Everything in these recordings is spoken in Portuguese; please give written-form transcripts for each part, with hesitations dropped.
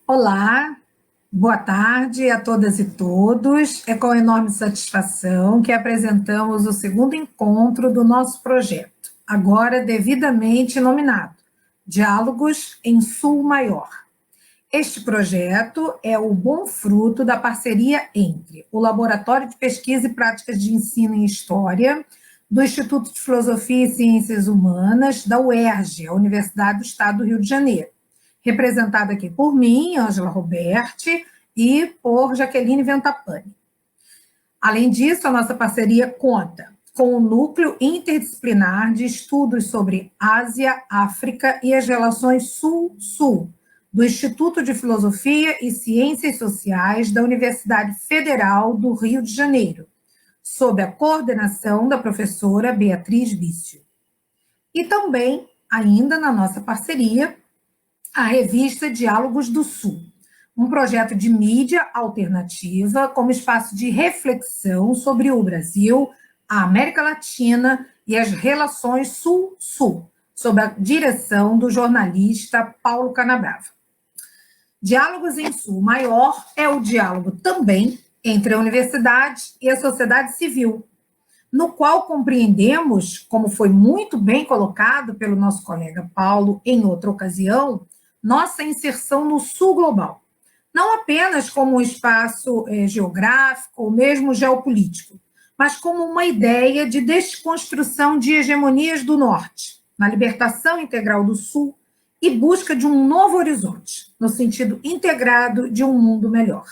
Olá, boa tarde a todas e todos. É com enorme satisfação que apresentamos o segundo encontro do nosso projeto, agora devidamente nominado Diálogos em Sul Maior. Este projeto é o bom fruto da parceria entre o Laboratório de Pesquisa e Práticas de Ensino em História, do Instituto de Filosofia e Ciências Humanas, da UERJ, a Universidade do Estado do Rio de Janeiro, representada aqui por mim, Ângela Roberti, e por Jaqueline Ventapani. Além disso, a nossa parceria conta com o Núcleo Interdisciplinar de Estudos sobre Ásia, África e as Relações Sul-Sul, do Instituto de Filosofia e Ciências Sociais da Universidade Federal do Rio de Janeiro, sob a coordenação da professora Beatriz Vício. E também, ainda na nossa parceria, a revista Diálogos do Sul, um projeto de mídia alternativa como espaço de reflexão sobre o Brasil, a América Latina e as relações Sul-Sul, sob a direção do jornalista Paulo Canabrava. Diálogos em Sul Maior é o diálogo também entre a universidade e a sociedade civil, no qual compreendemos, como foi muito bem colocado pelo nosso colega Paulo em outra ocasião, nossa inserção no Sul global, não apenas como um espaço geográfico ou mesmo geopolítico, mas como uma ideia de desconstrução de hegemonias do Norte, na libertação integral do Sul e busca de um novo horizonte, no sentido integrado de um mundo melhor.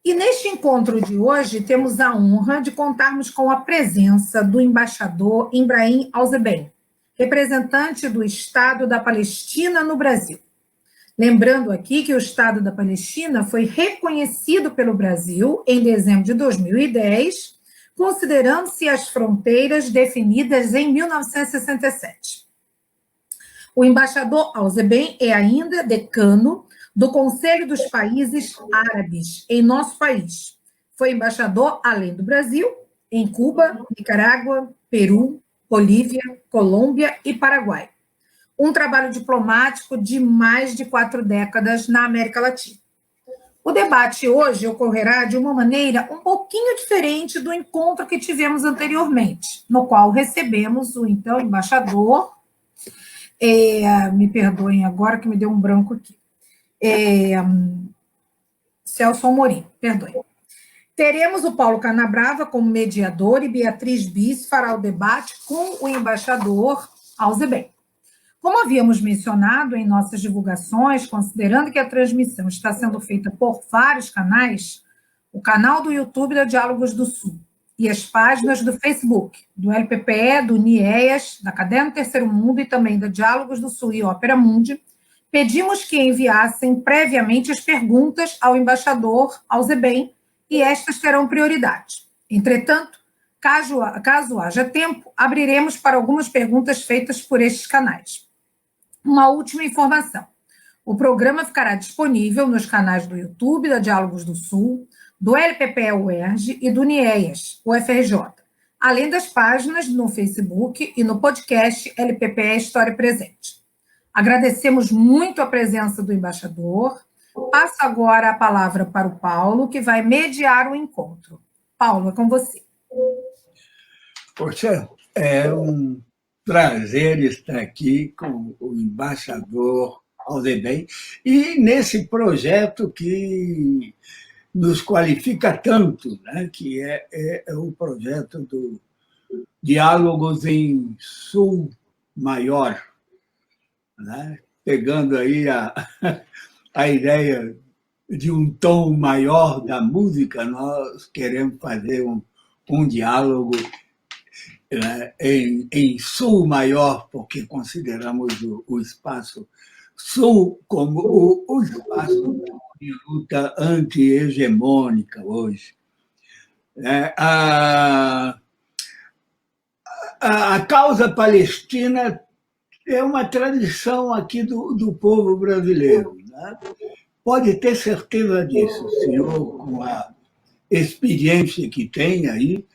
E neste encontro de hoje, temos a honra de contarmos com a presença do embaixador Ibrahim Alzeben, representante do Estado da Palestina no Brasil. Lembrando aqui que o Estado da Palestina foi reconhecido pelo Brasil em dezembro de 2010, considerando-se as fronteiras definidas em 1967. O embaixador Alzeben é ainda decano do Conselho dos Países Árabes em nosso país. Foi embaixador, além do Brasil, em Cuba, Nicarágua, Peru, Bolívia, Colômbia e Paraguai. Um trabalho diplomático de mais de 4 décadas na América Latina. O debate hoje ocorrerá de uma maneira um pouquinho diferente do encontro que tivemos anteriormente, no qual recebemos o então embaixador, me perdoem agora que me deu um branco aqui, Celso Amorim, perdoe. Teremos o Paulo Canabrava como mediador e Beatriz Bis fará o debate com o embaixador Alzeben. Como havíamos mencionado em nossas divulgações, considerando que a transmissão está sendo feita por vários canais, o canal do YouTube da Diálogos do Sul e as páginas do Facebook, do LPPE, do NIEAS, da Caderno Terceiro Mundo e também da Diálogos do Sul e Ópera Mundi, pedimos que enviassem previamente as perguntas ao embaixador Alzeben e estas terão prioridade. Entretanto, caso haja tempo, abriremos para algumas perguntas feitas por estes canais. Uma última informação. O programa ficará disponível nos canais do YouTube da Diálogos do Sul, do LPPE-UERJ e do NIEAS, UFRJ, além das páginas no Facebook e no podcast LPPE História Presente. Agradecemos muito a presença do embaixador. Passo agora a palavra para o Paulo, que vai mediar o encontro. Paulo, é com você. Poxa, é um prazer estar aqui com o embaixador Alzeben e nesse projeto que nos qualifica tanto, né, que é o projeto do Diálogos em Sul Maior, né? Pegando aí a ideia de um tom maior da música, nós queremos fazer um diálogo em Sul Maior, porque consideramos o espaço Sul como o espaço de luta anti-hegemônica hoje. A causa palestina é uma tradição aqui do povo brasileiro, né? Pode ter certeza disso, senhor, com a experiência que tem aí.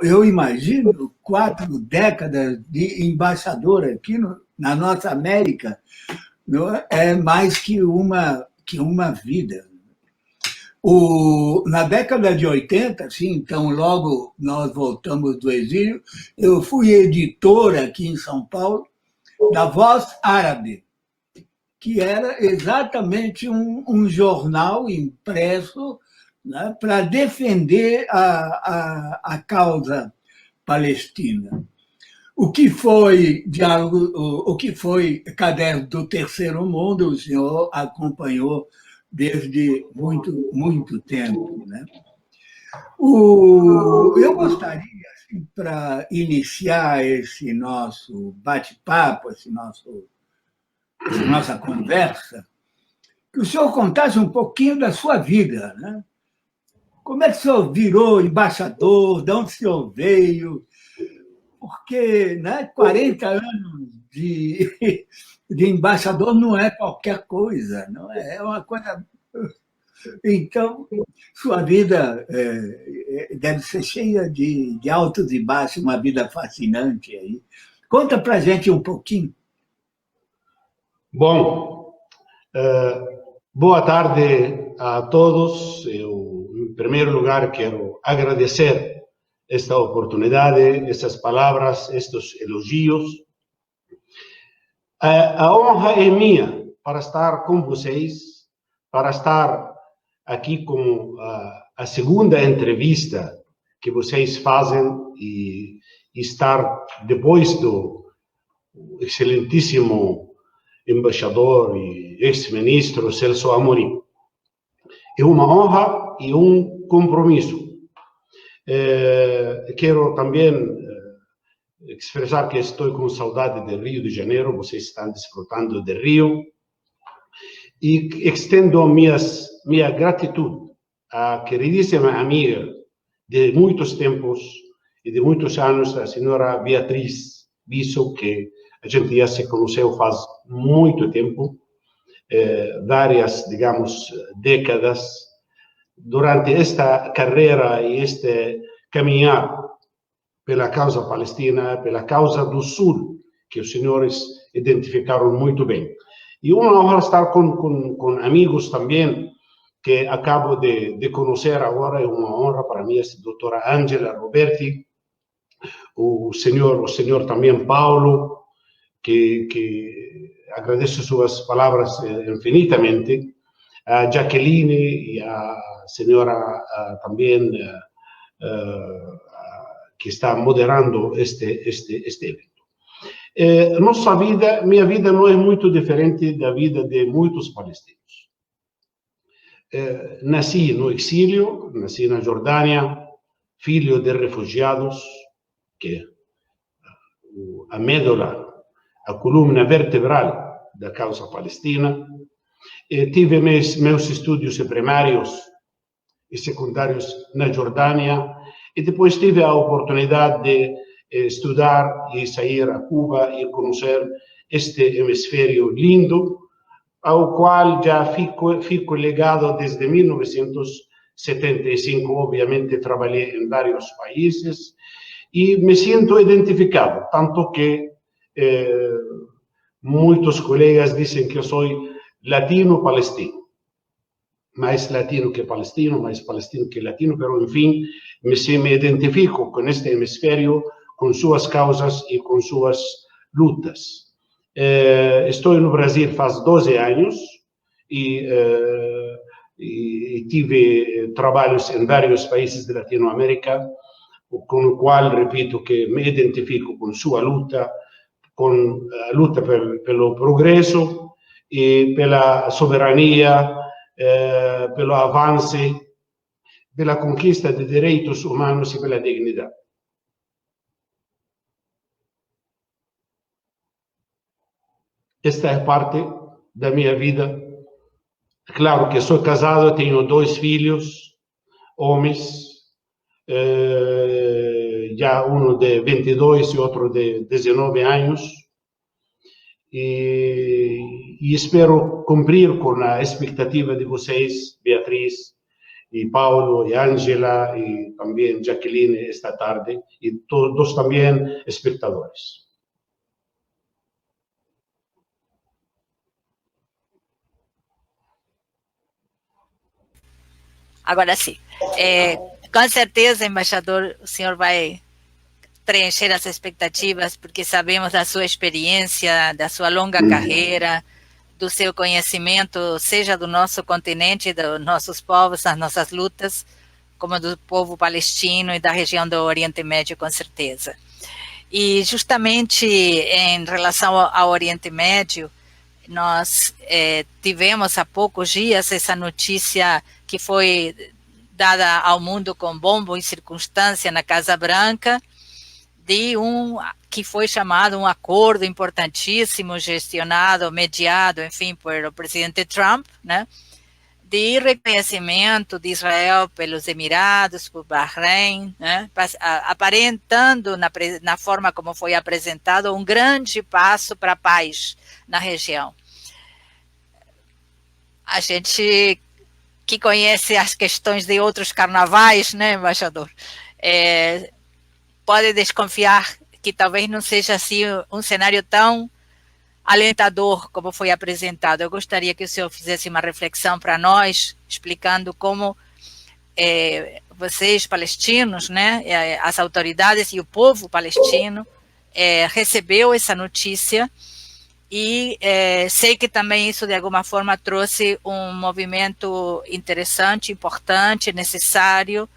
Eu imagino 4 décadas de embaixador aqui na nossa América, não é mais que uma vida. Na década de 80, assim, então, logo nós voltamos do exílio, eu fui editor aqui em São Paulo da Voz Árabe, que era exatamente um jornal impresso, né, para defender a causa palestina. O que foi diálogo, o que foi Caderno do Terceiro Mundo, o senhor acompanhou desde muito tempo, né? Eu gostaria, assim, para iniciar esse nosso bate-papo, nossa conversa, que o senhor contasse um pouquinho da sua vida, né? Como é que o senhor virou embaixador? De onde o senhor veio? Porque, né, 40 anos de embaixador não é qualquer coisa, não é? É uma coisa. Então, sua vida deve ser cheia de altos e baixos, uma vida fascinante aí. Conta para a gente um pouquinho. Bom, boa tarde a todos. Eu, em primeiro lugar, quero agradecer esta oportunidade, essas palavras, estes elogios. A honra é minha para estar com vocês, para estar aqui como a segunda entrevista que vocês fazem e estar depois do excelentíssimo embaixador e ex-ministro Celso Amorim. É uma honra e um compromisso. Quero também expressar que estou com saudade do Rio de Janeiro, vocês estão desfrutando do Rio, e estendo minha gratidão à queridíssima amiga de muitos tempos e de muitos anos, a senhora Beatriz Bisso, que a gente já se conheceu faz muito tempo, várias, digamos, décadas. Durante esta carreira e este caminhar pela causa palestina, pela causa do Sul, que os senhores identificaram muito bem. E uma honra estar com amigos também, que acabo de conhecer agora, é uma honra para mim, a doutora Angela Roberti, o senhor também Paulo, que agradeço suas palavras infinitamente, a Jacqueline e a senhora também que está moderando este evento. Nossa vida, minha vida não é muito diferente da vida de muitos palestinos. Nasci no exílio, nasci na Jordânia, filho de refugiados, que a médula, a coluna vertebral da causa palestina. Tive meus estudos primários e secundários na Jordânia e depois tive a oportunidade de estudar e sair a Cuba e conhecer este hemisfério lindo, ao qual já fico ligado desde 1975. Obviamente trabalhei em vários países e me sinto identificado, tanto que muitos colegas dizem que eu sou latino-palestino. Mais latino que palestino, mais palestino que latino, pero enfim, me identifico com este hemisfério, com suas causas e com suas lutas. Estou no Brasil faz 12 anos e tive trabalhos em vários países de Latinoamérica, com o qual, repito, que me identifico com sua luta, com a luta pelo progresso e pela soberania, pelo avanço, pela conquista de direitos humanos e pela dignidade. Esta é parte da minha vida. Claro que sou casado, tenho 2 filhos, homens, já um de 22 e outro de 19 anos. E espero cumprir com a expectativa de vocês, Beatriz, e Paulo, e Angela, e também Jacqueline esta tarde, e todos também espectadores. Agora sim. Com certeza, embaixador, o senhor vai preencher as expectativas, porque sabemos da sua experiência, da sua longa carreira, do seu conhecimento, seja do nosso continente, dos nossos povos, das nossas lutas, como do povo palestino e da região do Oriente Médio, com certeza. E justamente em relação ao Oriente Médio, nós tivemos há poucos dias essa notícia que foi dada ao mundo com bombo e circunstância na Casa Branca, de que foi chamado um acordo importantíssimo, gestionado, mediado, enfim, por o presidente Trump, né, de reconhecimento de Israel pelos Emirados, por Bahrein, né, aparentando, na forma como foi apresentado, um grande passo para a paz na região. A gente que conhece as questões de outros carnavais, né, embaixador, pode desconfiar que talvez não seja assim um cenário tão alentador como foi apresentado. Eu gostaria que o senhor fizesse uma reflexão para nós, explicando como vocês, palestinos, né, as autoridades e o povo palestino recebeu essa notícia, e sei que também isso de alguma forma trouxe um movimento interessante, importante, necessário,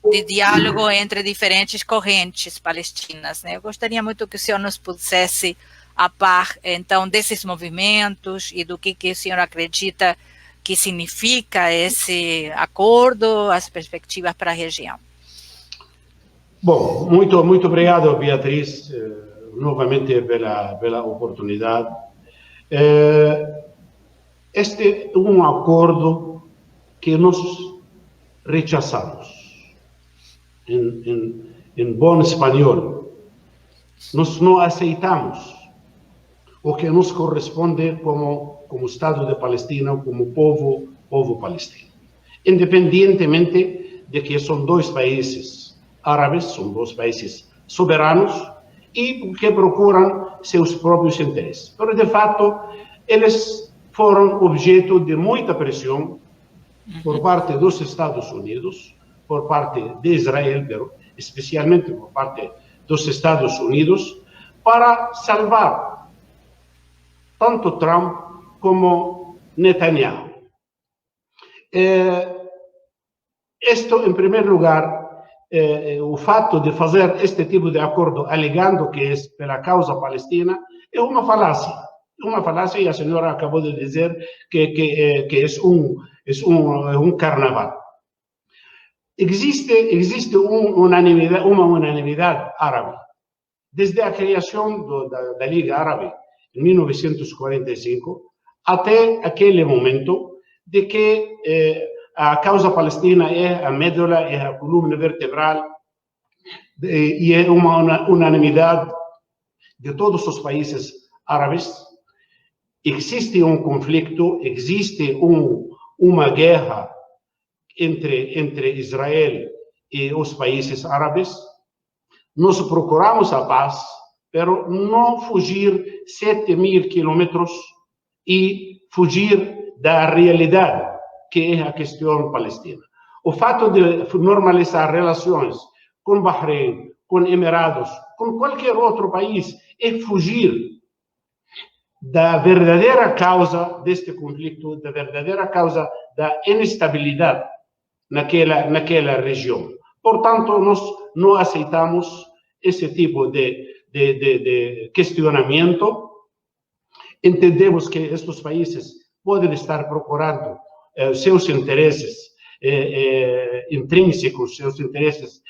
de diálogo entre diferentes correntes palestinas, né? Eu gostaria muito que o senhor nos pusesse a par, então, desses movimentos e do que o senhor acredita que significa esse acordo, as perspectivas para a região. Bom, muito obrigado, Beatriz, novamente pela oportunidade. Este é um acordo que nós rechazamos. Em bom espanhol, nós não aceitamos o que nos corresponde como Estado de Palestina, como povo palestino. Independentemente de que são dois países árabes, são dois países soberanos e que procuram seus próprios interesses. Mas, de fato, eles foram objeto de muita pressão por parte dos Estados Unidos, por parte de Israel, pero especialmente por parte dos Estados Unidos, para salvar tanto Trump como Netanyahu. Isto, em primeiro lugar, o fato de fazer este tipo de acordo alegando que é pela causa palestina é uma falácia. Uma falácia, e a senhora acabou de dizer que é um carnaval. Existe uma unanimidade árabe. Desde a criação da Liga Árabe, em 1945, até aquele momento de que a causa palestina é a médula, é a coluna vertebral, e é uma unanimidade de todos os países árabes. Existe um conflito, existe uma guerra entre Israel e os países árabes. Nós procuramos a paz, pero não fugir 7.000 quilômetros e fugir da realidade, que é a questão palestina. O fato de normalizar relações com Bahrein, com Emirados, com qualquer outro país, é fugir da verdadeira causa deste conflito, da verdadeira causa da inestabilidade naquela região. Portanto, nós não aceitamos esse tipo de questionamento. Entendemos que estes países podem estar procurando seus interesses intrínsecos, seus interesses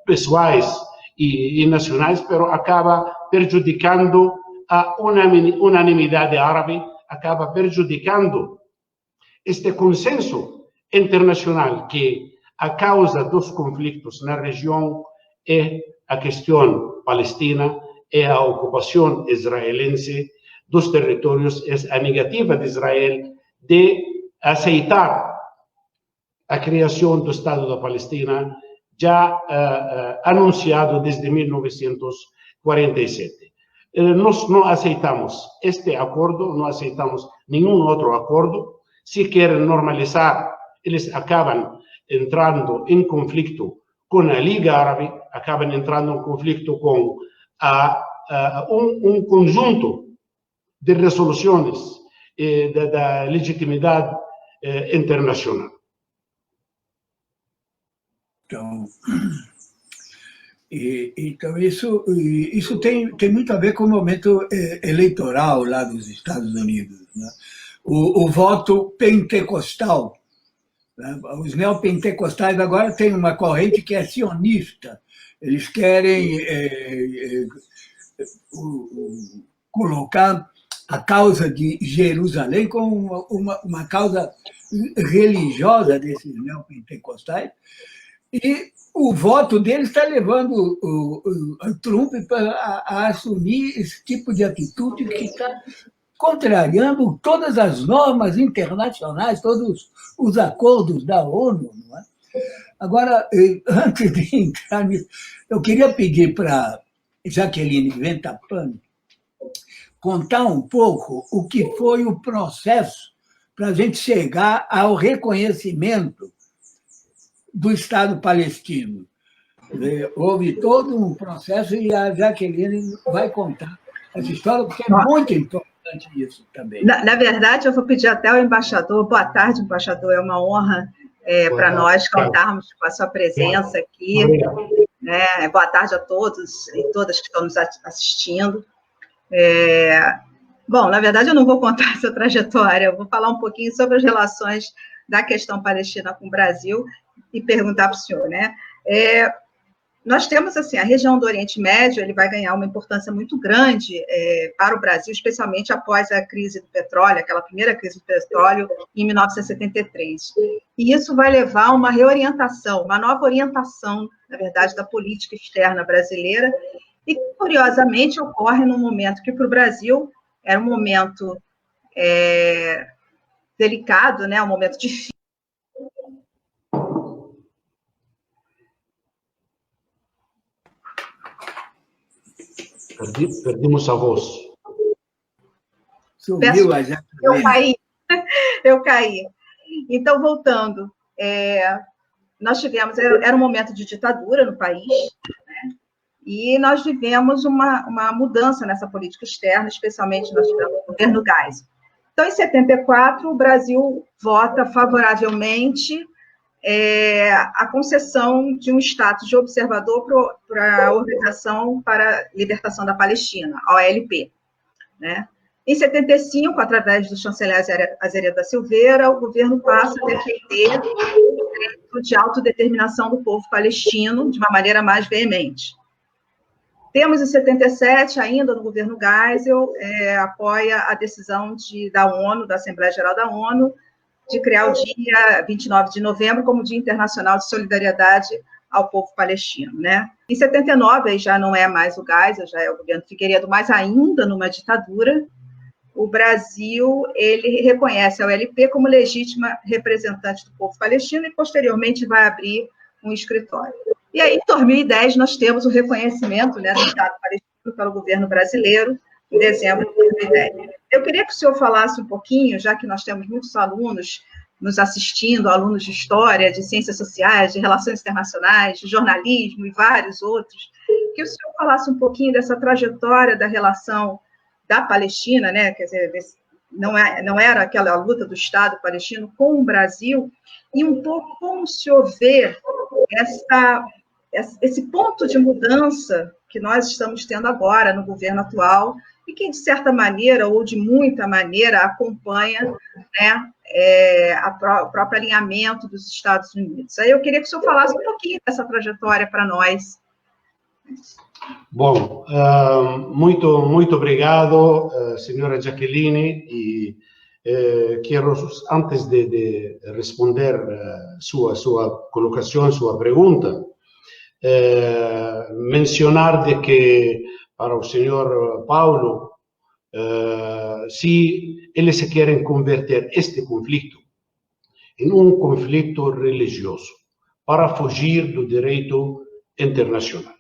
pessoais e nacionais, mas acaba prejudicando a unanimidade árabe, acaba prejudicando este consenso internacional que a causa dos conflitos na região é a questão palestina, é a ocupação israelense dos territórios, é a negativa de Israel de aceitar a criação do Estado da Palestina, já anunciado desde 1947. Nós não aceitamos este acordo, não aceitamos nenhum outro acordo. Se querem normalizar eles acabam entrando em conflito com a Liga Árabe, acabam entrando em conflito com um conjunto de resoluções da legitimidade internacional. Então, isso tem muito a ver com o momento eleitoral lá dos Estados Unidos, né? O voto pentecostal, né? Os neopentecostais agora têm uma corrente que é sionista. Eles querem colocar a causa de Jerusalém como uma causa religiosa desses neopentecostais, e o voto deles está levando o Trump a assumir esse tipo de atitude que está contrariando todas as normas internacionais, todos os acordos da ONU. Não é? Agora, antes de entrar nisso, eu queria pedir para Jaqueline Ventapani contar um pouco o que foi o processo para a gente chegar ao reconhecimento do Estado palestino. Houve todo um processo e a Jaqueline vai contar essa história, porque é muito importante isso também. Na verdade, eu vou pedir até ao embaixador, boa tarde, embaixador, é uma honra para nós contarmos com a sua presença aqui. Boa tarde a todos e todas que estão nos assistindo. Bom, na verdade, eu não vou contar essa trajetória, eu vou falar um pouquinho sobre as relações da questão palestina com o Brasil e perguntar para o senhor, né? Nós temos, assim, a região do Oriente Médio, ele vai ganhar uma importância muito grande para o Brasil, especialmente após a crise do petróleo, aquela primeira crise do petróleo, em 1973. E isso vai levar a uma reorientação, uma nova orientação, na verdade, da política externa brasileira, e, curiosamente, ocorre num momento que, para o Brasil, era um momento delicado, né, um momento difícil. Perdimos a voz. Sumiu a Jaqueline. Eu caí. Então, voltando, nós tivemos, era um momento de ditadura no país, né? E nós vivemos uma mudança nessa política externa, especialmente nós tivemos o governo Geisel. Então, em 74, o Brasil vota favoravelmente a concessão de um status de observador para a Organização para a Libertação da Palestina, a OLP. Né? Em 75, através do chanceler Azeredo da Silveira, o governo passa a defender o direito de autodeterminação do povo palestino de uma maneira mais veemente. Temos, em 77, ainda no governo Geisel, apoia a decisão da ONU, da Assembleia Geral da ONU, de criar o dia 29 de novembro como Dia Internacional de Solidariedade ao povo palestino, né? Em 79, aí já não é mais o Geisel, já é o governo Figueiredo, mas ainda numa ditadura, o Brasil, ele reconhece a OLP como legítima representante do povo palestino e, posteriormente, vai abrir um escritório. E aí, em 2010, nós temos o reconhecimento, né, do Estado palestino pelo governo brasileiro, em dezembro de 2010. Eu queria que o senhor falasse um pouquinho, já que nós temos muitos alunos nos assistindo, alunos de História, de Ciências Sociais, de Relações Internacionais, de Jornalismo e vários outros, que o senhor falasse um pouquinho dessa trajetória da relação da Palestina, né, quer dizer, não era aquela luta do Estado palestino com o Brasil, e um pouco como o senhor vê esse ponto de mudança que nós estamos tendo agora no governo atual, e que, de certa maneira, ou de muita maneira, acompanha, né, o próprio alinhamento dos Estados Unidos. Aí eu queria que o senhor falasse um pouquinho dessa trajetória para nós. Bom, muito obrigado, senhora Jaqueline, e quero, antes de responder sua colocação, sua pergunta, mencionar de que para o senhor Paulo, se eles querem converter este conflito em um conflito religioso para fugir do direito internacional.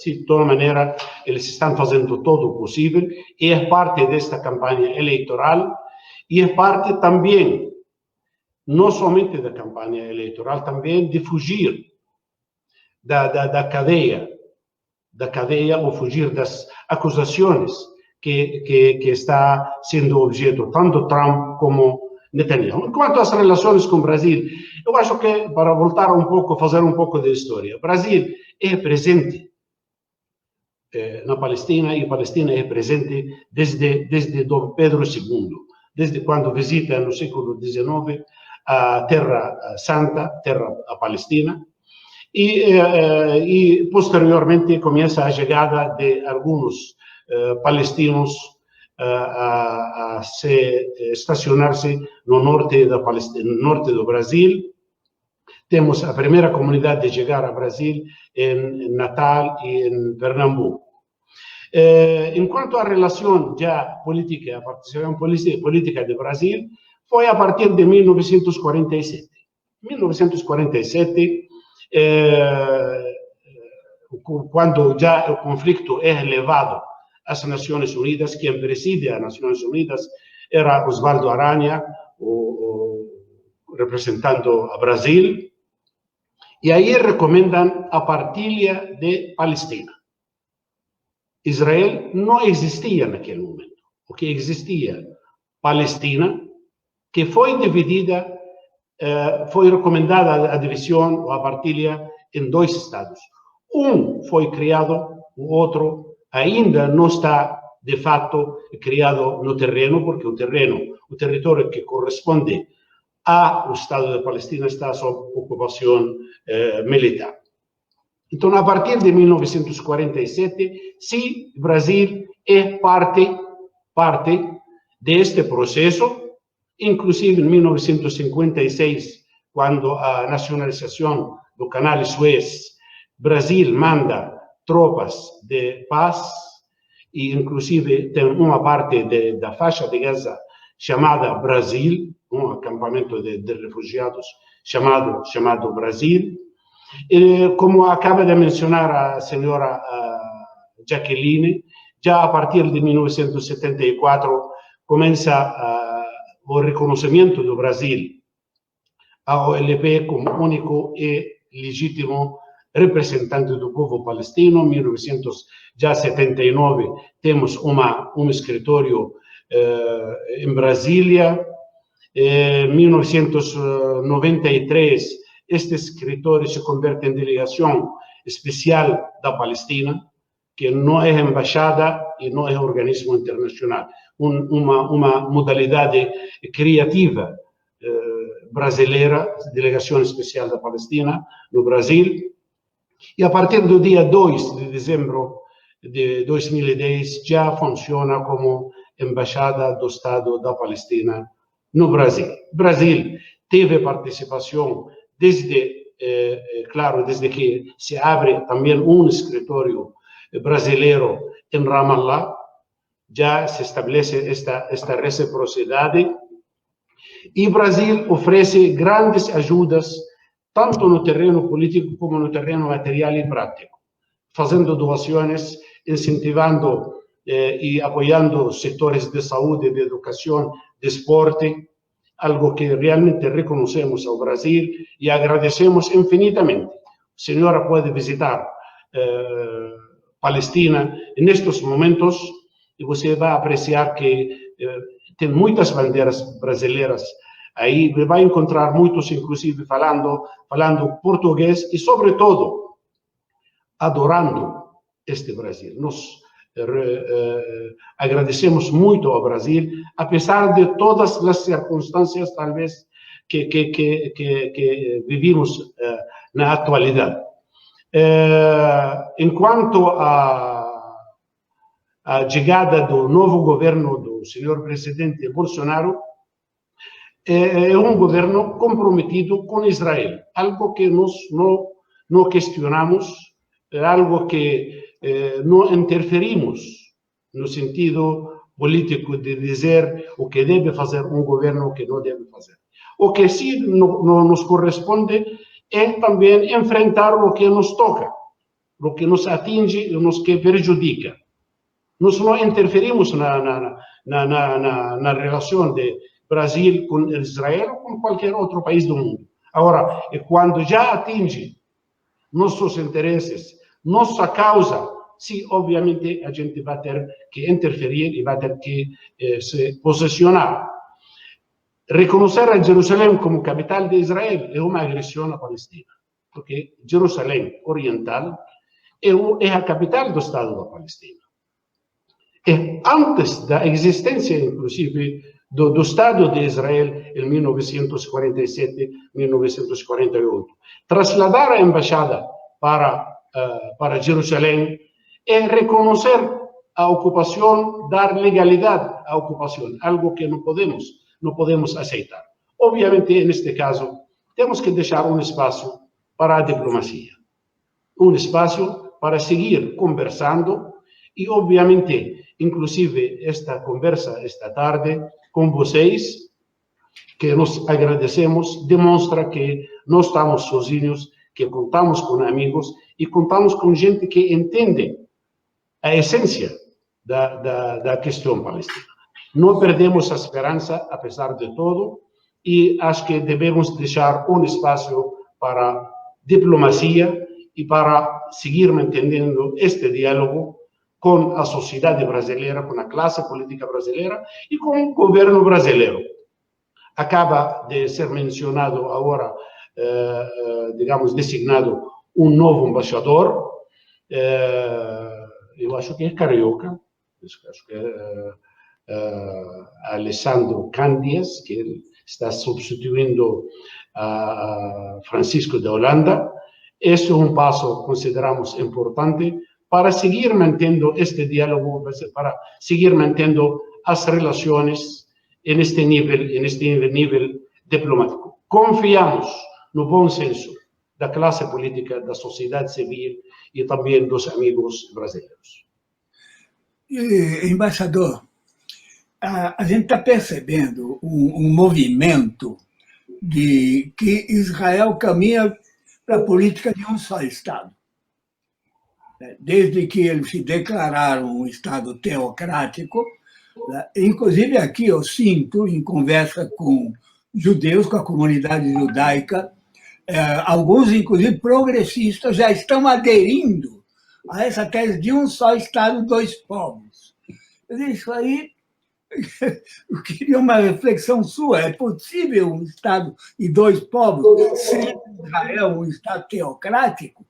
De toda maneira, eles estão fazendo todo o possível e é parte desta campanha eleitoral e é parte também não somente da campanha eleitoral, também de fugir da cadeia ou fugir das acusações que está sendo objeto tanto Trump como Netanyahu. Quanto às relações com o Brasil, eu acho que, para voltar um pouco, fazer um pouco de história, o Brasil é presente na Palestina, e a Palestina é presente desde Dom Pedro II, desde quando visita no século XIX a Terra Santa, a Palestina, e posteriormente começa a chegada de alguns palestinos a se estacionar-se no norte da Palestina, no norte do Brasil. Temos a primeira comunidade de chegar ao Brasil em Natal e em Pernambuco. Enquanto a relação já política, a participação política do Brasil foi a partir de 1947. 1947, quando já o conflito é levado às Nações Unidas, quem preside as Nações Unidas era Osvaldo Aranha, representando a Brasil, e aí recomendam a partilha de Palestina. Israel não existia naquele momento. O que existia? Palestina, que foi dividida, foi recomendada a divisão ou a partilha em 2 estados. Um foi criado, o outro ainda não está, de fato, criado no terreno, porque o território que corresponde ao Estado da Palestina está sob ocupação militar. Então, a partir de 1947, sim, o Brasil é parte deste processo, inclusive em 1956, quando a nacionalização do Canal Suez, Brasil manda tropas de paz, e inclusive tem uma parte da faixa de Gaza chamada Brasil, um acampamento de refugiados chamado Brasil. E, como acaba de mencionar a senhora Jacqueline, já a partir de 1974 começa o reconhecimento do Brasil à OLP como único e legítimo representante do povo palestino. Em 1979 temos um escritório em Brasília. Em 1993 este escritório se converte em delegação especial da Palestina, que não é embaixada e não é organismo internacional, uma modalidade criativa brasileira, delegação especial da Palestina no Brasil. E a partir do dia 2 de dezembro de 2010 já funciona como embaixada do Estado da Palestina no Brasil. O Brasil teve participação desde que se abre também um escritório brasileiro em Ramallah, já se estabelece esta reciprocidade, e o Brasil oferece grandes ajudas, tanto no terreno político como no terreno material e prático, fazendo doações, incentivando e apoiando setores de saúde, de educação, de esporte, algo que realmente reconhecemos ao Brasil e agradecemos infinitamente. A senhora pode visitar Palestina nestes momentos e você vai apreciar que tem muitas bandeiras brasileiras aí, vai encontrar muitos, inclusive, falando português e, sobretudo, adorando este Brasil. Nós agradecemos muito ao Brasil, apesar de todas as circunstâncias, talvez, que vivimos na atualidade. Enquanto a chegada do novo governo do senhor presidente Bolsonaro, é um governo comprometido com Israel, algo que nós não questionamos, é algo que não interferimos no sentido político de dizer o que deve fazer um governo, o que não deve fazer. O que sim nos corresponde é também enfrentar o que nos toca, o que nos atinge, o que prejudica. Nós não interferimos na relação de Brasil com Israel ou com qualquer outro país do mundo. Agora, quando já atinge nossos interesses, nossa causa, sim, obviamente a gente vai ter que interferir e vai ter que se posicionar. Reconhecer a Jerusalém como capital de Israel é uma agressão à Palestina, porque Jerusalém Oriental é a capital do Estado da Palestina. E antes da existência, inclusive, do Estado de Israel em 1947, 1948. Trasladar a embaixada para Jerusalém é reconhecer a ocupação, dar legalidade à ocupação, algo que não podemos aceitar. Obviamente, neste caso, temos que deixar um espaço para a diplomacia, um espaço para seguir conversando e, obviamente, inclusive esta conversa esta tarde com vocês, que nós agradecemos, demonstra que não estamos sozinhos, que contamos com amigos e contamos com gente que entende a essência da questão palestina. Não perdemos a esperança, apesar de tudo, e acho que devemos deixar um espaço para diplomacia e para seguir mantendo este diálogo com a sociedade brasileira, com a classe política brasileira e com o governo brasileiro. Acaba de ser mencionado agora, digamos, designado um novo embaixador, eu acho que é carioca, acho que é Alessandro Cândias, que está substituindo a Francisco de Holanda. Este é um passo, consideramos, importante para seguir mantendo este diálogo, para seguir mantendo as relações neste nível diplomático. Confiamos no bom senso da classe política, da sociedade civil e também dos amigos brasileiros. Embaixador, a gente está percebendo um movimento de que Israel caminha para a política de um só Estado. Desde que eles se declararam um Estado teocrático, inclusive aqui eu sinto, em conversa com judeus, com a comunidade judaica, alguns, inclusive progressistas, já estão aderindo a essa tese de um só Estado, dois povos. Isso aí, eu queria uma reflexão sua. É possível um Estado e dois povos, sendo Israel um Estado teocrático?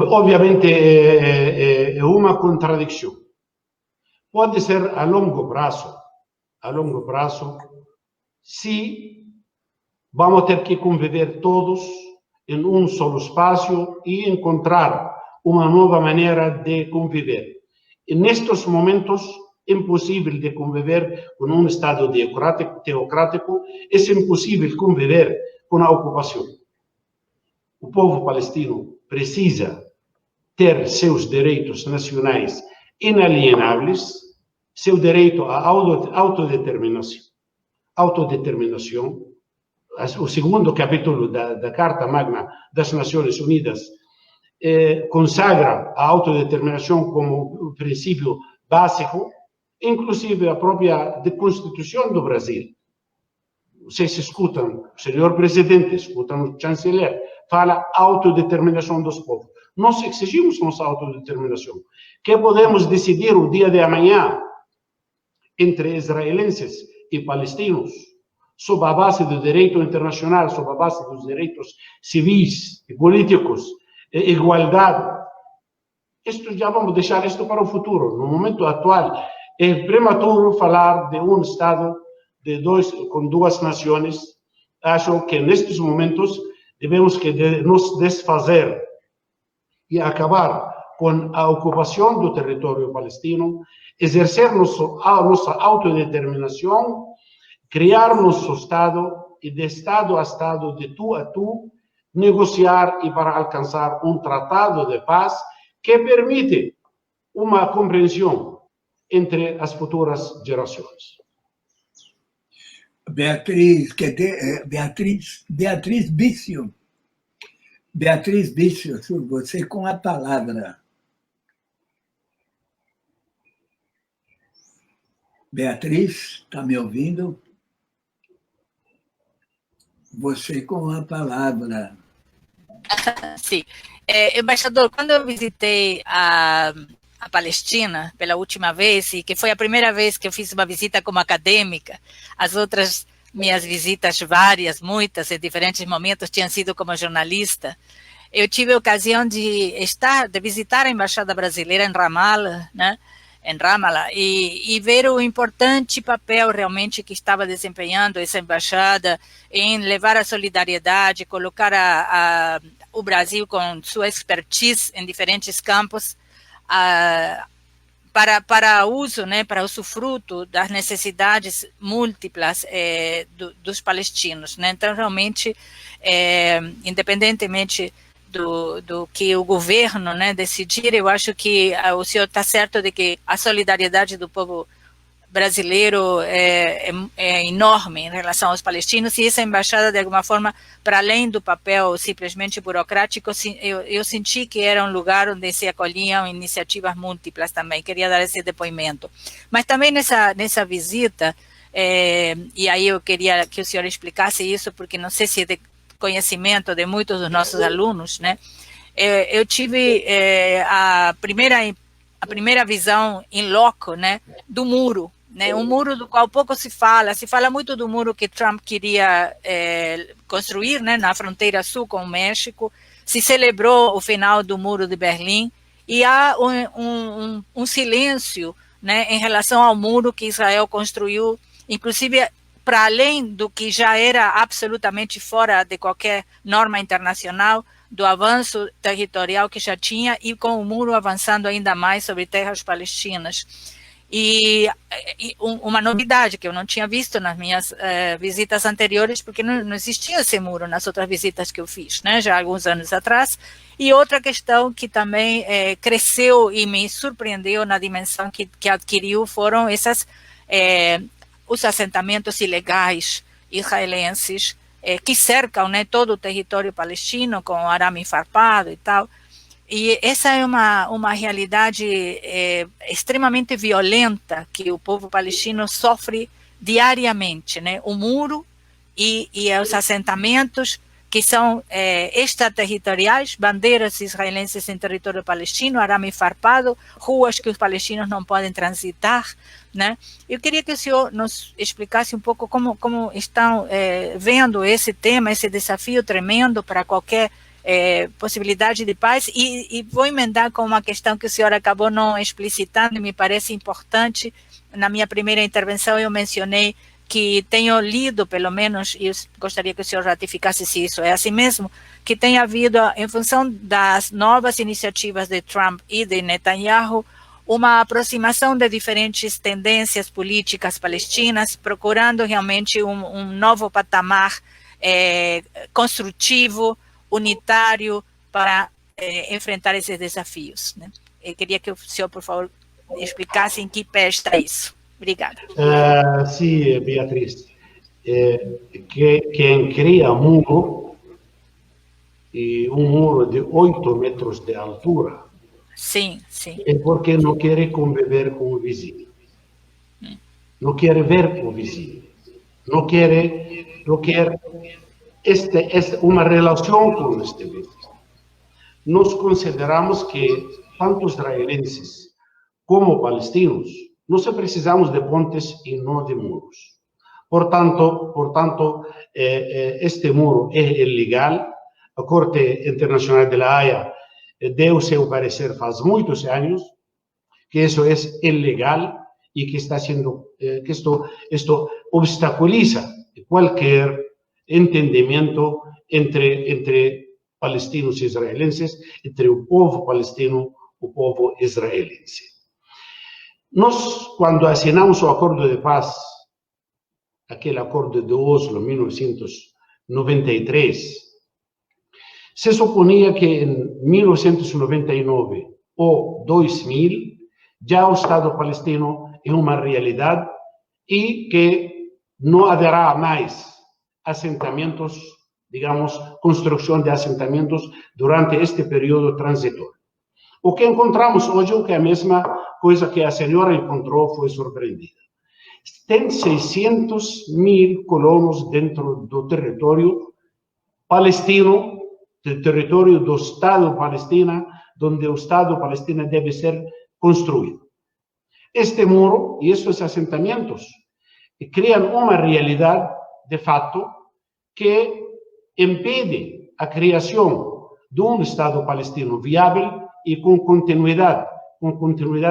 Obviamente, é uma contradição. Pode ser a longo prazo, se vamos ter que conviver todos em um só espaço e encontrar uma nova maneira de conviver. E nestes momentos, é impossível de conviver com um Estado teocrático, é impossível conviver com a ocupação. O povo palestino precisa ter seus direitos nacionais inalienáveis, seu direito à autodeterminação. O segundo capítulo da Carta Magna das Nações Unidas consagra a autodeterminação como princípio básico, inclusive a própria Constituição do Brasil. Vocês escutam o senhor presidente, escutam o chanceler, fala autodeterminação dos povos. Nós exigimos nossa autodeterminação, que podemos decidir o dia de amanhã entre israelenses e palestinos, sob a base do direito internacional, sob a base dos direitos civis e políticos, igualdade. Isto já vamos deixar isto para o futuro. No momento atual, é prematuro falar de um Estado com duas nações. Acho que nestes momentos devemos nos desfazer e acabar com a ocupação do território palestino, exercer nossa autodeterminação, criar nosso Estado e de Estado a Estado, de tu a tu, negociar e para alcançar um tratado de paz que permite uma compreensão entre as futuras gerações. Beatriz Bício. Beatriz Bício, você com a palavra. Beatriz, está me ouvindo? Você com a palavra. Sim. Embaixador, quando eu visitei a Palestina pela última vez, e que foi a primeira vez que eu fiz uma visita como acadêmica, as outras minhas visitas, várias, muitas, em diferentes momentos, tinham sido como jornalista, eu tive a ocasião de visitar a Embaixada Brasileira em Ramallah, né? Em Ramallah, e ver o importante papel realmente que estava desempenhando essa embaixada em levar a solidariedade, colocar o Brasil com sua expertise em diferentes campos para uso, né, para usufruto das necessidades múltiplas dos palestinos, né? Então, realmente, independentemente do que o governo, né, decidir, eu acho que o senhor está certo de que a solidariedade do povo brasileiro é enorme em relação aos palestinos, e essa embaixada, de alguma forma, para além do papel simplesmente burocrático, eu senti que era um lugar onde se acolhiam iniciativas múltiplas também. Queria dar esse depoimento. Mas também nessa visita, e aí eu queria que o senhor explicasse isso, porque não sei se é de conhecimento de muitos dos nossos alunos, né? Eu tive a primeira visão em loco, né, do muro, né, um muro do qual pouco se fala muito do muro que Trump queria construir, né, na fronteira sul com o México. Se celebrou o final do muro de Berlim, e há um silêncio, né, em relação ao muro que Israel construiu, inclusive para além do que já era absolutamente fora de qualquer norma internacional, do avanço territorial que já tinha, e com o muro avançando ainda mais sobre terras palestinas. E uma novidade que eu não tinha visto nas minhas visitas anteriores, porque não existia esse muro nas outras visitas que eu fiz, né, já há alguns anos atrás. E outra questão que também cresceu e me surpreendeu na dimensão que adquiriu foram os assentamentos ilegais israelenses que cercam, né, todo o território palestino, com arame farpado e tal. E essa é uma realidade extremamente violenta que o povo palestino sofre diariamente, né? O muro e os assentamentos que são extraterritoriais, bandeiras israelenses em território palestino, arame farpado, ruas que os palestinos não podem transitar, né? Eu queria que o senhor nos explicasse um pouco como estão vendo esse tema, esse desafio tremendo para qualquer possibilidade de paz, e vou emendar com uma questão que o senhor acabou não explicitando e me parece importante. Na minha primeira intervenção eu mencionei que tenho lido, pelo menos, e eu gostaria que o senhor ratificasse se isso é assim mesmo, que tem havido, em função das novas iniciativas de Trump e de Netanyahu, uma aproximação de diferentes tendências políticas palestinas, procurando realmente um novo patamar construtivo, unitário, para enfrentar esses desafios, né? Eu queria que o senhor, por favor, explicasse em que pé está isso. Obrigada. Sim, Beatriz. Quem cria muro, um muro de 8 metros de altura, sim, é porque não quer conviver com o vizinho. Não quer ver o vizinho. Não quer uma relação com este vizinho. Nós consideramos que tanto israelenses como palestinos nós precisamos de pontes e não de muros. Portanto, este muro é ilegal. A Corte Internacional de La Haya deu seu parecer faz muitos anos que isso é ilegal e que está sendo que esto obstaculiza qualquer entendimento entre palestinos e israelenses, entre o povo palestino e o povo israelense. Nós, quando assinamos o acordo de paz, aquele acordo de Oslo, 1993, se suponia que em 1999 ou 2000 já o Estado palestino é uma realidade e que não haverá mais assentamentos, digamos, construção de assentamentos durante este período transitório. O que encontramos hoje, o que é a mesma coisa que a senhora encontrou, foi surpreendida. Tem 600.000 colonos dentro do território palestino, do território do Estado palestino, onde o Estado palestino deve ser construído. Este muro e estes assentamentos criam uma realidade, de fato, que impede a criação de um Estado palestino viável e com continuidade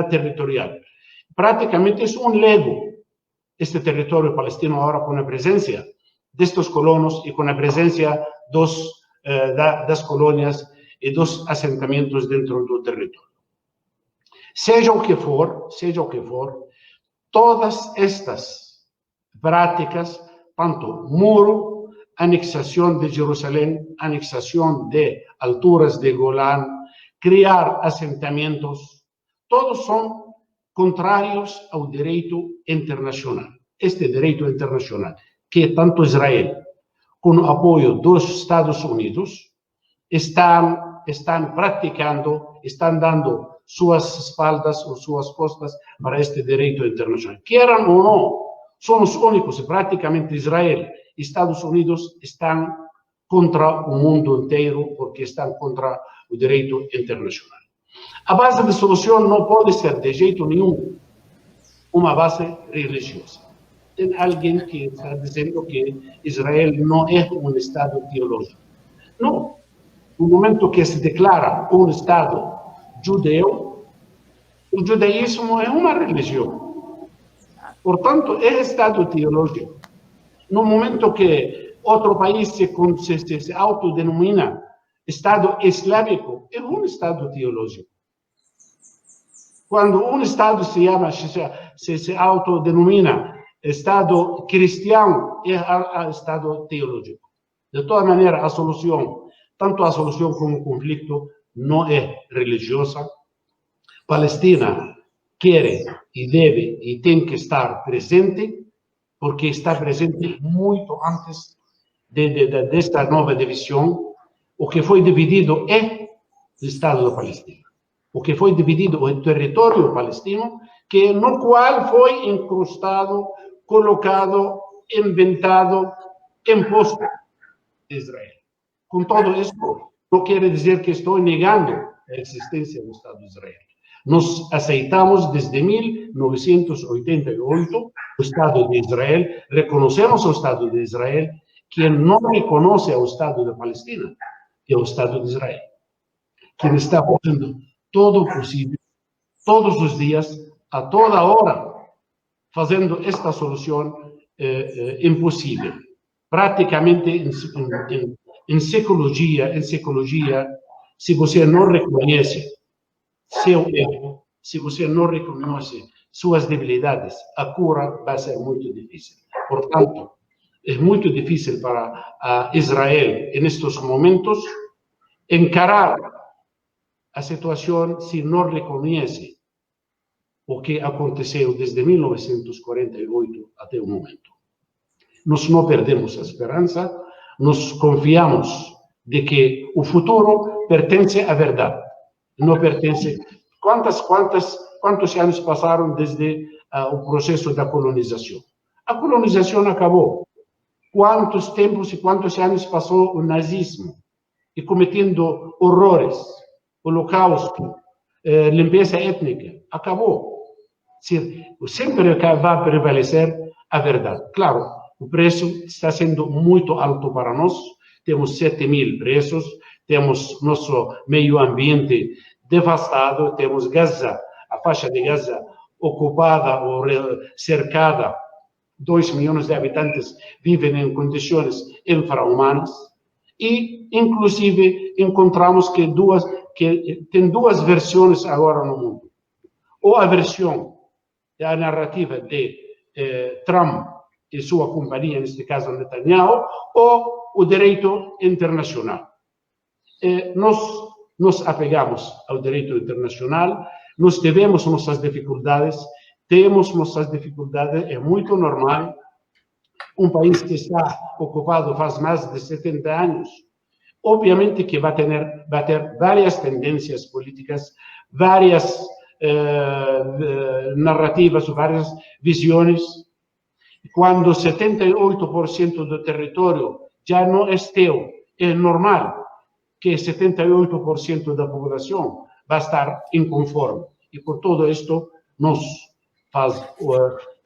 territorial. Praticamente é um lego este território palestino agora com a presença destes colonos e com a presença das colônias e dos assentamentos dentro do território. Seja o que for, todas estas práticas, tanto muro, anexação de Jerusalém, anexação de alturas de Golán, criar assentamentos, todos são contrários ao direito internacional. Este direito internacional, que tanto Israel, com o apoio dos Estados Unidos, estão praticando, estão dando suas espaldas ou suas costas para este direito internacional. Queiram ou não, são os únicos, praticamente Israel e Estados Unidos estão contra o mundo inteiro, porque estão contra o direito internacional. A base de solução não pode ser, de jeito nenhum, uma base religiosa. Tem alguém que está dizendo que Israel não é um Estado teológico. Não. No momento que se declara um Estado judeu, o judaísmo é uma religião. Portanto, é Estado teológico. No momento que outro país se autodenomina Estado Islâmico, é um Estado teológico. Quando um Estado se autodenomina Estado cristiano, é Estado teológico. De toda maneira, a solução, tanto a solução como o conflito, não é religiosa. Palestina quer e deve e tem que estar presente, porque está presente muito antes desta nova divisão. O que foi dividido é o Estado da Palestina. O que foi dividido é o território palestino, no qual foi incrustado, colocado, inventado, imposto Israel. Com todo isso, não quer dizer que estou negando a existência do Estado de Israel. Nós aceitamos desde 1988 o Estado de Israel, reconhecemos o Estado de Israel. Quem não reconhece o Estado da Palestina é o Estado de Israel. Quem está fazendo todo o possível, todos os dias, a toda hora, fazendo esta solução impossível. Praticamente em psicologia, se você não reconhece seu erro, se você não reconhece suas debilidades, a cura vai ser muito difícil. Portanto, é muito difícil para Israel, nestes momentos, encarar a situação se não reconhece o que aconteceu desde 1948 até o momento. Nós não perdemos a esperança, nós confiamos de que o futuro pertence à verdade, não pertence... Quantos anos passaram desde o processo da colonização? A colonização acabou. Quantos tempos e quantos anos passou o nazismo, e cometendo horrores, holocausto, limpeza étnica? Acabou. Sempre vai prevalecer a verdade. Claro, o preço está sendo muito alto para nós, temos 7.000 presos, temos nosso meio ambiente devastado, temos Gaza, a faixa de Gaza ocupada ou cercada, 2 milhões de habitantes vivem em condições infra-humanas, e, inclusive, encontramos que tem duas versões agora no mundo. Ou a versão da narrativa de Trump e sua companhia, neste caso Netanyahu, ou o direito internacional. Nós nos apegamos ao direito internacional, nós tivemos nossas dificuldades, é muito normal. Um país que está ocupado faz mais de 70 anos, obviamente que vai ter várias tendências políticas, várias narrativas, várias visões. Quando 78% do território já não é teu, é normal que 78% da população vai estar inconforme. E por tudo isto, nós, faz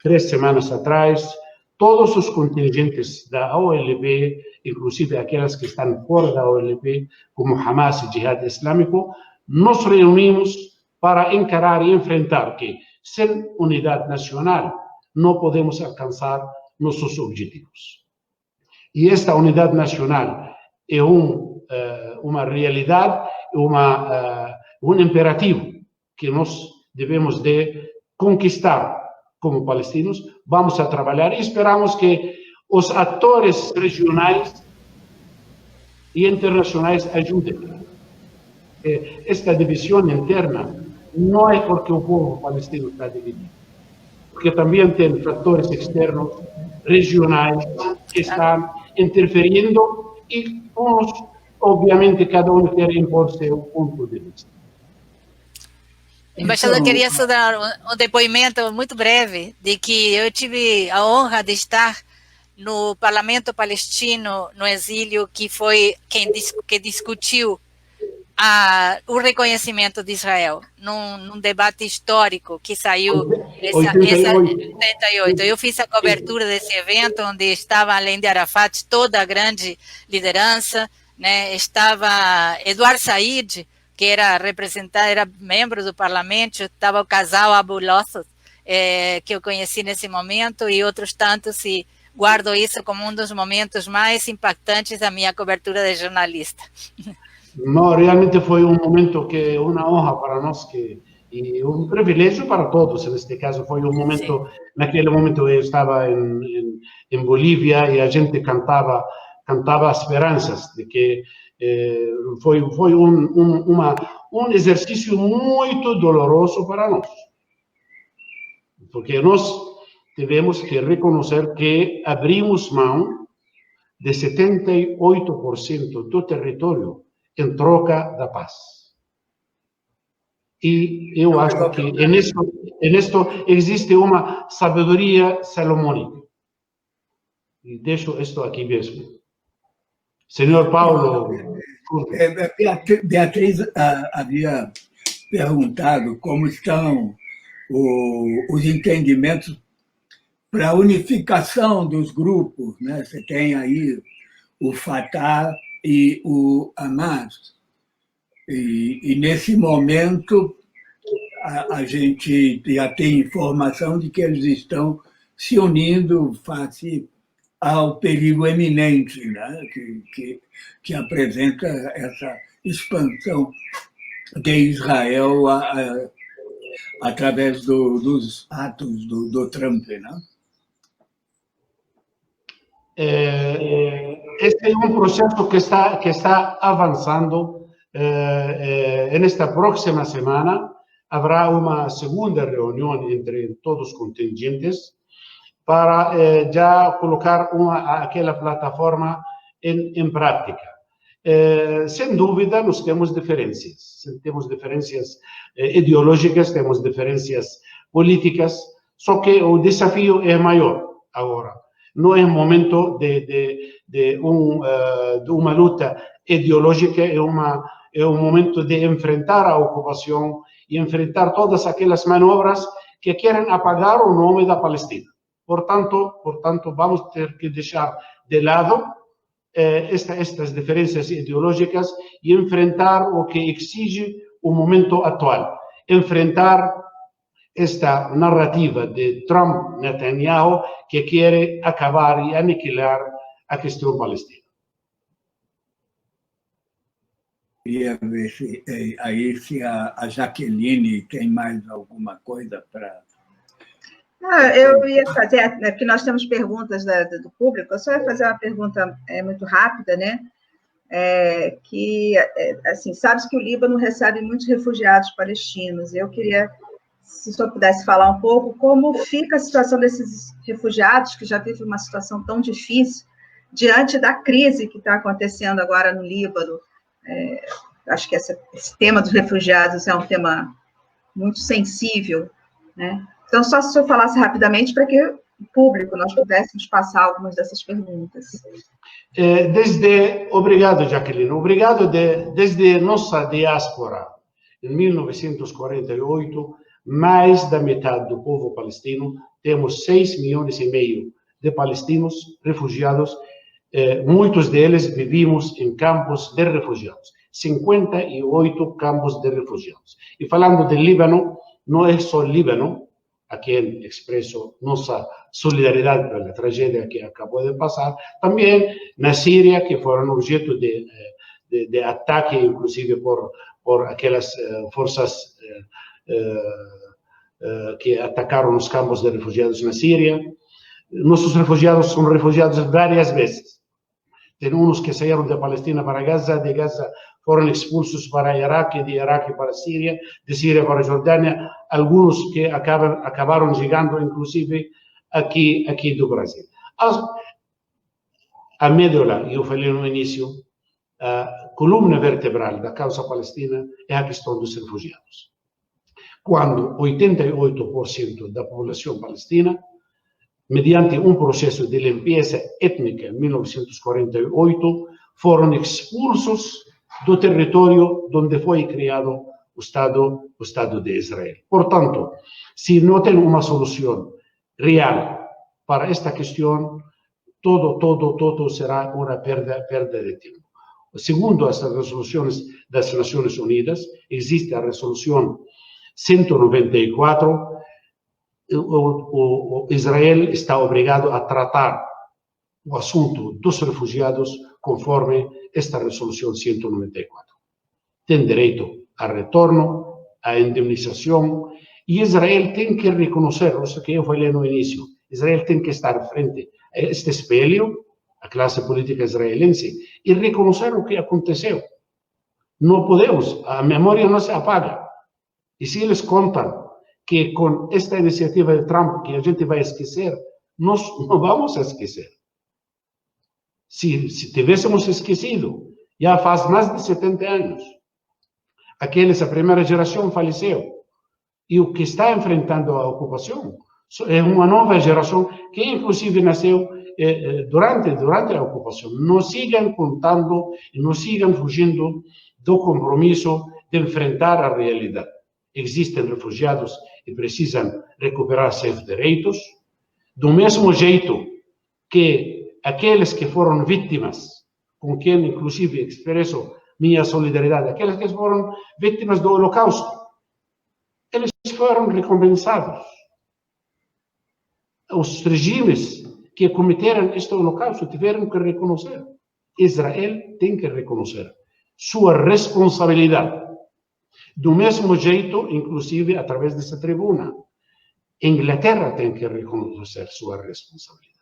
3 semanas atrás, todos os contingentes da OLP, inclusive aquelas que estão fora da OLP, como Hamas e Jihad Islâmico, nos reunimos para encarar e enfrentar que, sem unidade nacional, não podemos alcançar nossos objetivos. E esta unidade nacional é uma realidade, um imperativo que nós devemos de conquistar como palestinos. Vamos a trabalhar e esperamos que os atores regionais e internacionais ajudem. Esta divisão interna não é porque o povo palestino está dividido, porque também tem fatores externos, regionais, que estão interferindo e, obviamente, cada um quer impor seu ponto de vista. Embaixador, queria só dar um depoimento muito breve de que eu tive a honra de estar no parlamento palestino, no exílio, que foi que discutiu o reconhecimento de Israel, num debate histórico que saiu em 88. Eu fiz a cobertura desse evento, onde estava, além de Arafat, toda a grande liderança, né? Estava Eduardo Said, que era membro do parlamento, estava o casal Abu Lossos, que eu conheci nesse momento, e outros tantos, e guardo isso como um dos momentos mais impactantes da minha cobertura de jornalista. Não, realmente foi um momento que uma honra para nós, e um privilégio para todos. Neste caso, foi um momento. Sim. Naquele momento eu estava em Bolívia e a gente cantava esperanças de que foi um exercício muito doloroso para nós, porque nós tivemos que reconhecer que abrimos mão de 78% do território em troca da paz. E eu acho que nisto existe uma sabedoria salomônica. E deixo isto aqui mesmo. Senhor Paulo... Beatriz havia perguntado como estão os entendimentos para a unificação dos grupos, né? Você tem aí o Fatah e o Hamas. E nesse momento, a gente já tem informação de que eles estão se unindo face ao perigo eminente, né? que apresenta essa expansão de Israel através dos atos do Trump, né? Este é um processo que está avançando. Nesta próxima semana haverá uma segunda reunião entre todos os contingentes para já colocar aquela plataforma em prática. Sem dúvida, nós temos diferenças. Temos diferenças ideológicas, temos diferenças políticas, só que o desafio é maior agora. Não é um momento de uma luta ideológica, é um momento de enfrentar a ocupação e enfrentar todas aquelas manobras que querem apagar o nome da Palestina. Portanto, vamos ter que deixar de lado estas diferenças ideológicas e enfrentar o que exige o momento atual. Enfrentar esta narrativa de Trump-Netanyahu que quer acabar e aniquilar a questão palestina. Queria ver se a Jaqueline tem mais alguma coisa para... Eu ia fazer, porque nós temos perguntas do público, eu só ia fazer uma pergunta muito rápida, né? Assim, sabe-se que o Líbano recebe muitos refugiados palestinos. Eu queria, se o senhor pudesse falar um pouco, como fica a situação desses refugiados, que já teve uma situação tão difícil, diante da crise que está acontecendo agora no Líbano. Acho que esse tema dos refugiados é um tema muito sensível, né? Então, só se eu falasse rapidamente para que o público, nós pudéssemos passar algumas dessas perguntas. Obrigado, Jacqueline. Obrigado desde nossa diáspora, em 1948, mais da metade do povo palestino, temos 6,5 milhões de palestinos refugiados. Muitos deles vivimos em campos de refugiados, 58 campos de refugiados. E falando do Líbano, não é só Líbano, a quem expresso nossa solidariedade pela tragédia que acabou de passar, também na Síria, que foram objeto de ataque, inclusive por aquelas forças que atacaram os campos de refugiados na Síria. Nossos refugiados são refugiados várias vezes. Tem uns que saíram da Palestina para Gaza, de Gaza foram expulsos para Iraque, de Iraque para a Síria, de Síria para a Jordânia, alguns que acabaram chegando, inclusive, aqui do Brasil. A médula, eu falei no início, a coluna vertebral da causa palestina é a questão dos refugiados. Quando 88% da população palestina, mediante um processo de limpeza étnica em 1948, foram expulsos do território onde foi criado o Estado de Israel. Portanto, se não tem uma solução real para esta questão, todo será uma perda de tempo. Segundo as resoluções das Nações Unidas, existe a resolução 194, o Israel está obrigado a tratar o assunto dos refugiados conforme esta resolução 194. Tem direito a retorno, a indemnização, e Israel tem que reconhecer, isso que eu falei no início, Israel tem que estar frente a este espelho, a classe política israelense, e reconhecer o que aconteceu. Não podemos, a memória não se apaga. E se eles contam que com esta iniciativa de Trump, que a gente vai esquecer, nós não vamos esquecer. Se tivéssemos esquecido, já faz mais de 70 anos, a primeira geração faleceu. E o que está enfrentando a ocupação é uma nova geração que, inclusive, nasceu durante a ocupação. Não sigam contando e não sigam fugindo do compromisso de enfrentar a realidade. Existem refugiados e precisam recuperar seus direitos, do mesmo jeito que aqueles que foram vítimas, com quem, inclusive, expresso minha solidariedade, aqueles que foram vítimas do Holocausto, eles foram recompensados. Os regimes que cometeram este Holocausto tiveram que reconhecer. Israel tem que reconhecer sua responsabilidade. Do mesmo jeito, inclusive, através dessa tribuna, Inglaterra tem que reconhecer sua responsabilidade.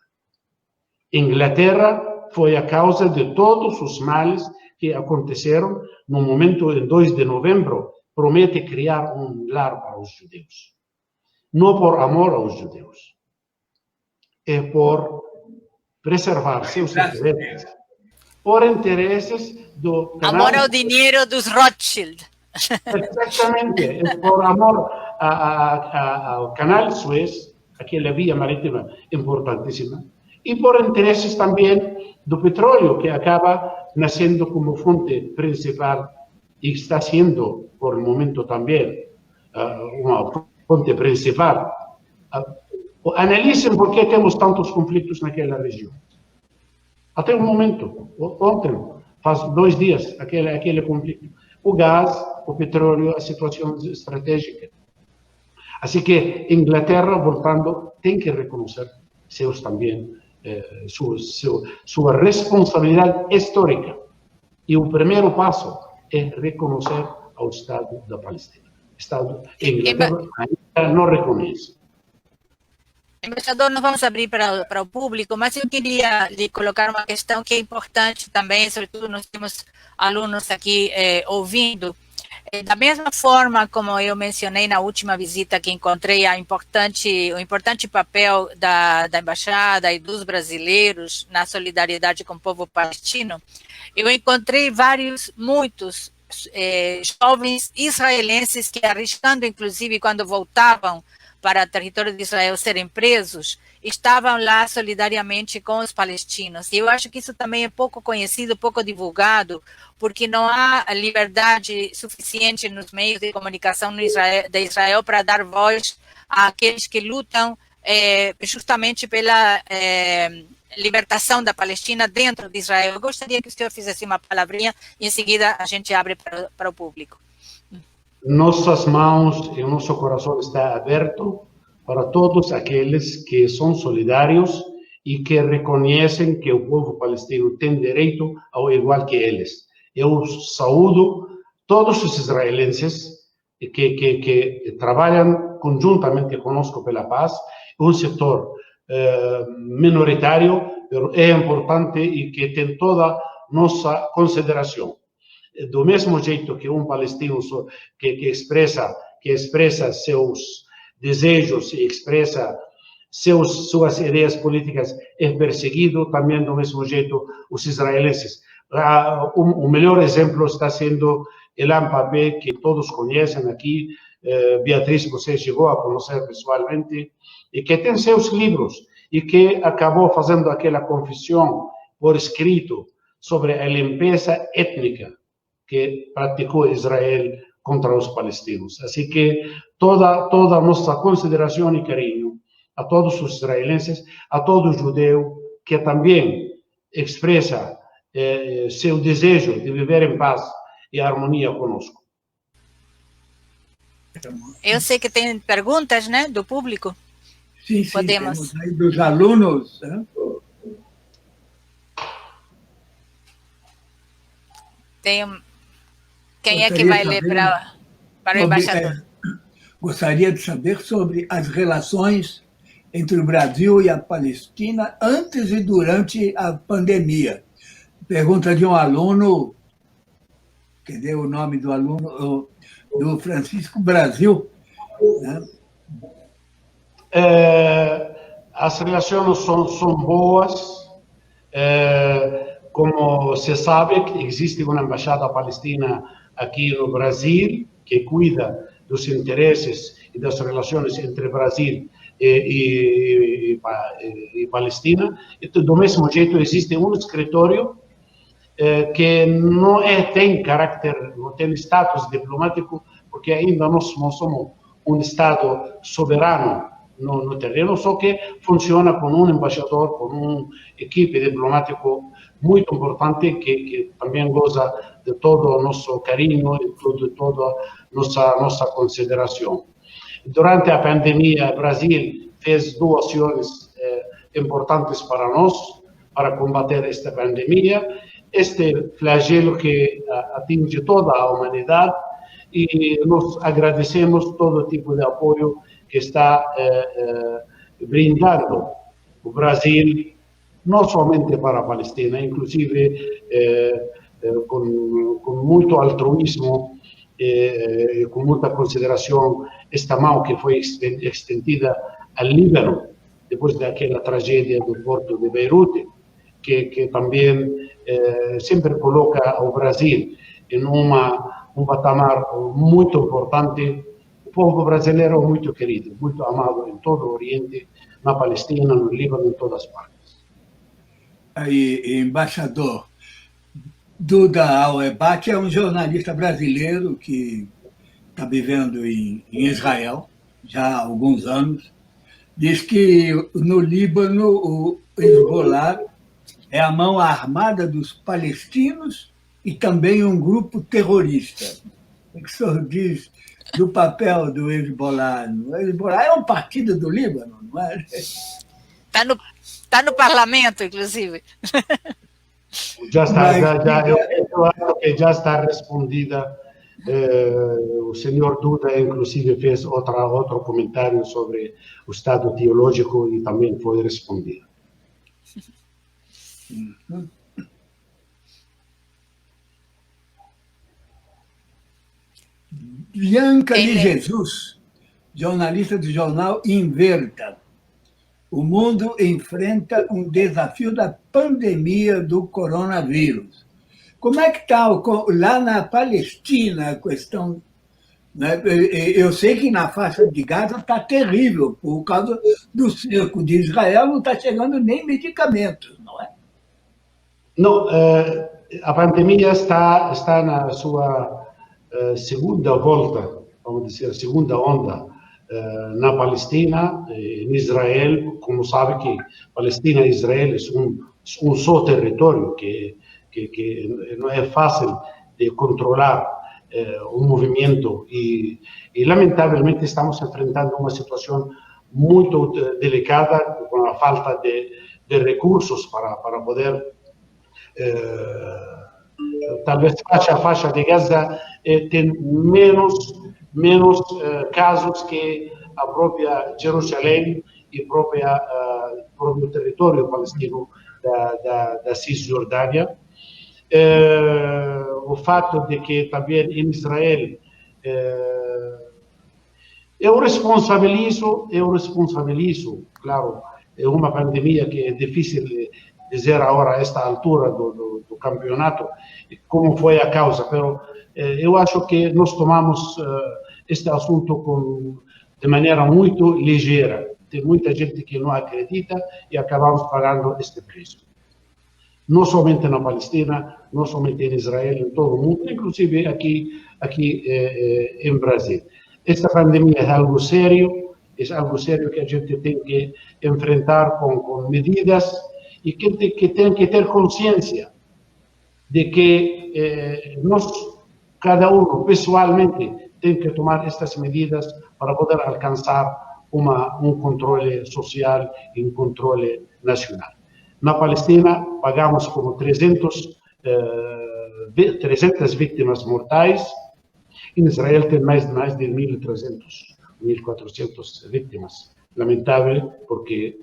Inglaterra foi a causa de todos os males que aconteceram no momento, em 2 de novembro, promete criar um lar para os judeus. Não por amor aos judeus, é por preservar seus interesses, por interesses do canal... Amor ao dinheiro dos Rothschild. Exatamente, é por amor ao canal Suez, aquela via marítima importantíssima, e por interesses também do petróleo, que acaba nascendo como fonte principal e está sendo, por el momento também, uma fonte principal. Analisem por que temos tantos conflitos naquela região. Até o momento, ontem, faz 2 dias, aquele conflito. O gás, o petróleo, a situação estratégica. Assim que Inglaterra, voltando, tem que reconhecer sua responsabilidade histórica. E o primeiro passo é reconhecer ao Estado da Palestina. Inglaterra ainda não reconhece. Embaixador, nós vamos abrir para o público, mas eu queria lhe colocar uma questão que é importante também, sobretudo nós temos alunos aqui ouvindo. Da mesma forma como eu mencionei na última visita que encontrei o importante papel da Embaixada e dos brasileiros na solidariedade com o povo palestino, eu encontrei muitos jovens israelenses que, arriscando, inclusive, quando voltavam para o território de Israel serem presos, estavam lá solidariamente com os palestinos. E eu acho que isso também é pouco conhecido, pouco divulgado, porque não há liberdade suficiente nos meios de comunicação de Israel para dar voz àqueles que lutam justamente pela libertação da Palestina dentro de Israel. Eu gostaria que o senhor fizesse uma palavrinha e em seguida a gente abre para o público. Nossas mãos e o nosso coração está aberto para todos aqueles que são solidários e que reconhecem que o povo palestino tem direito ao igual que eles. Eu saúdo todos os israelenses que trabalham conjuntamente conosco pela paz, um setor minoritário, é importante e que tem toda nossa consideração. Do mesmo jeito que um palestino que expressa seus desejos e expressa suas ideias políticas é perseguido, também do mesmo jeito os israelenses. O melhor exemplo está sendo Ilan Pappé, que todos conhecem aqui, Beatriz, você chegou a conhecer pessoalmente, e que tem seus livros, e que acabou fazendo aquela confissão por escrito sobre a limpeza étnica que praticou Israel contra os palestinos. Assim que toda a nossa consideração e carinho a todos os israelenses, a todo judeu que também expressa seu desejo de viver em paz e harmonia conosco. Eu sei que tem perguntas, né, do público. Sim, Podemos. Temos aí dos alunos. Né? Quem é que vai ler para o embaixador? Gostaria de saber sobre as relações entre o Brasil e a Palestina antes e durante a pandemia. Pergunta de um aluno, que deu o nome do aluno, do Francisco Brasil. Né? As relações são boas. Como se sabe, existe uma embaixada palestina aqui no Brasil que cuida dos interesses e das relações entre Brasil e Palestina. E do mesmo jeito existe um escritório que não tem caráter, não tem status diplomático, porque ainda nós não somos um Estado soberano no terreno, só que funciona com um embaixador, com uma equipe diplomática muito importante que também goza de todo o nosso carinho e de toda a nossa consideração. Durante a pandemia, o Brasil fez doações importantes para nós, para combater esta pandemia, este flagelo que atinge toda a humanidade, e nós agradecemos todo tipo de apoio que está brindando o Brasil, não somente para a Palestina, inclusive com muito altruísmo, com muita consideração, esta mão que foi estendida ao Líbano, depois daquela tragédia do porto de Beirute, que também sempre coloca o Brasil em um patamar muito importante. O povo brasileiro é muito querido, muito amado em todo o Oriente, na Palestina, no Líbano, em todas as partes. Aí, embaixador, Duda Auerbach é um jornalista brasileiro que está vivendo em Israel já há alguns anos. Diz que no Líbano o Hezbollah é a mão armada dos palestinos e também um grupo terrorista. O que o senhor diz do papel do Hezbollah? O Hezbollah é um partido do Líbano, não é? Está no parlamento, inclusive. Eu acho que já está respondida. O senhor Duda, inclusive, fez outro comentário sobre o Estado teológico e também foi respondido. Bianca de Jesus, jornalista do jornal Inverta. O mundo enfrenta um desafio da pandemia do coronavírus. Como é que está lá na Palestina a questão? Né? Eu sei que na faixa de Gaza está terrível, por causa do cerco de Israel, não está chegando nem medicamentos, não é? Não, a pandemia está na sua segunda volta, vamos dizer, segunda onda na Palestina, em Israel. Como sabe que Palestina e Israel é um só território que não é fácil de controlar o movimento e lamentavelmente estamos enfrentando uma situação muito delicada com a falta de recursos para poder talvez a faixa de Gaza tem menos casos que a própria Jerusalém e próprio território palestino da Cisjordânia. O fato de que também em Israel eu responsabilizo, claro, é uma pandemia que é difícil dizer agora a esta altura do campeonato como foi a causa, mas eu acho que nós tomamos este assunto de maneira muito ligeira. Tem muita gente que não acredita e acabamos pagando este preço. Não somente na Palestina, não somente em Israel, em todo o mundo, inclusive aqui em Brasil. Esta pandemia é algo sério que a gente tem que enfrentar com medidas e que tem que ter consciência de que nós, cada um pessoalmente, tem que tomar estas medidas para poder alcançar um controle social e um controle nacional. Na Palestina, pagamos como 300 vítimas mortais. Em Israel tem mais de 1.300, 1.400 vítimas. Lamentável, porque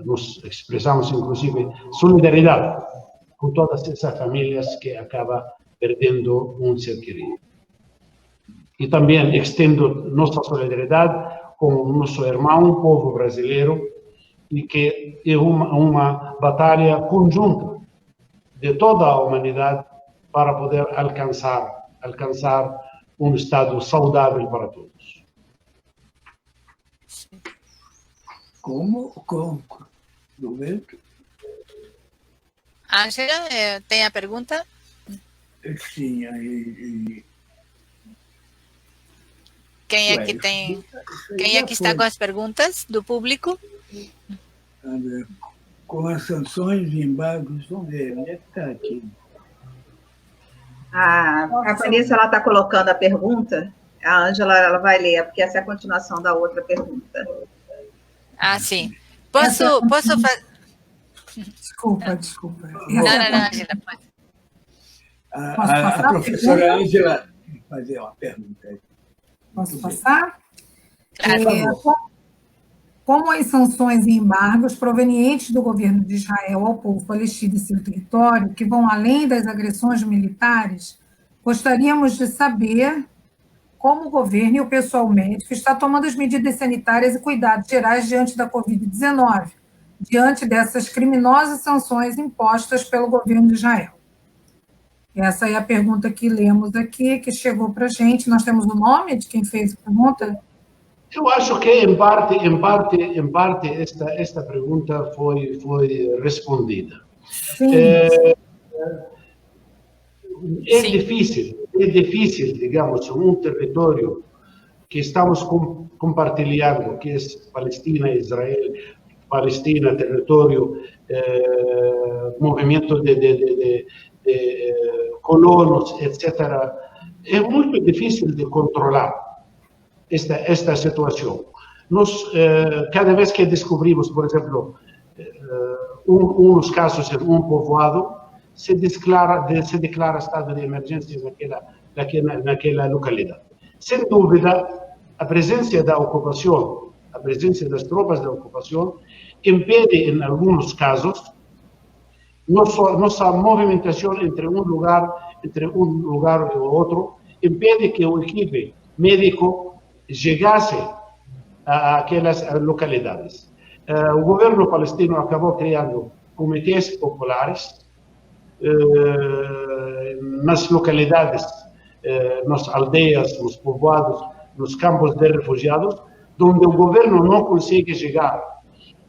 nós expressamos, inclusive, solidariedade com todas essas famílias que acabam perdendo um ser querido. E também estendo nossa solidariedade com o nosso irmão, o povo brasileiro, e que é uma batalha conjunta de toda a humanidade para poder alcançar um estado saudável para todos. Como Roberto? Ângela, tem a pergunta? Sim, Quem é que está com as perguntas do público? Com as sanções e embargos, vamos ver, onde é que está aqui? A Vanessa está colocando a pergunta, a Ângela ela vai ler, porque essa é a continuação da outra pergunta. Ah, sim. Posso fazer... Desculpa. Não, Ângela, pode. A professora Ângela fazer uma pergunta aí. Posso passar? Claro. Como as sanções e embargos provenientes do governo de Israel ao povo palestino e seu território, que vão além das agressões militares, gostaríamos de saber como o governo e o pessoal médico está tomando as medidas sanitárias e cuidados gerais diante da Covid-19, diante dessas criminosas sanções impostas pelo governo de Israel. Essa é a pergunta que lemos aqui, que chegou para a gente. Nós temos o nome de quem fez a pergunta? Eu acho que, em parte esta pergunta foi respondida. Sim. É difícil, digamos, um território que estamos compartilhando, que é Palestina e Israel, Palestina, território, movimento de colonos, etc. É muito difícil de controlar esta situação. Nós, cada vez que descobrimos, por exemplo, uns casos em um povoado, se declara estado de emergência naquela localidade. Sem dúvida, a presença da ocupação, a presença das tropas da ocupação, impede, em alguns casos, nossa movimentação entre um lugar e o outro, impede que o equipe médico chegasse a aquelas localidades. O governo palestino acabou criando comitês populares nas localidades, nas aldeias, nos povoados, nos campos de refugiados, onde o governo não consegue chegar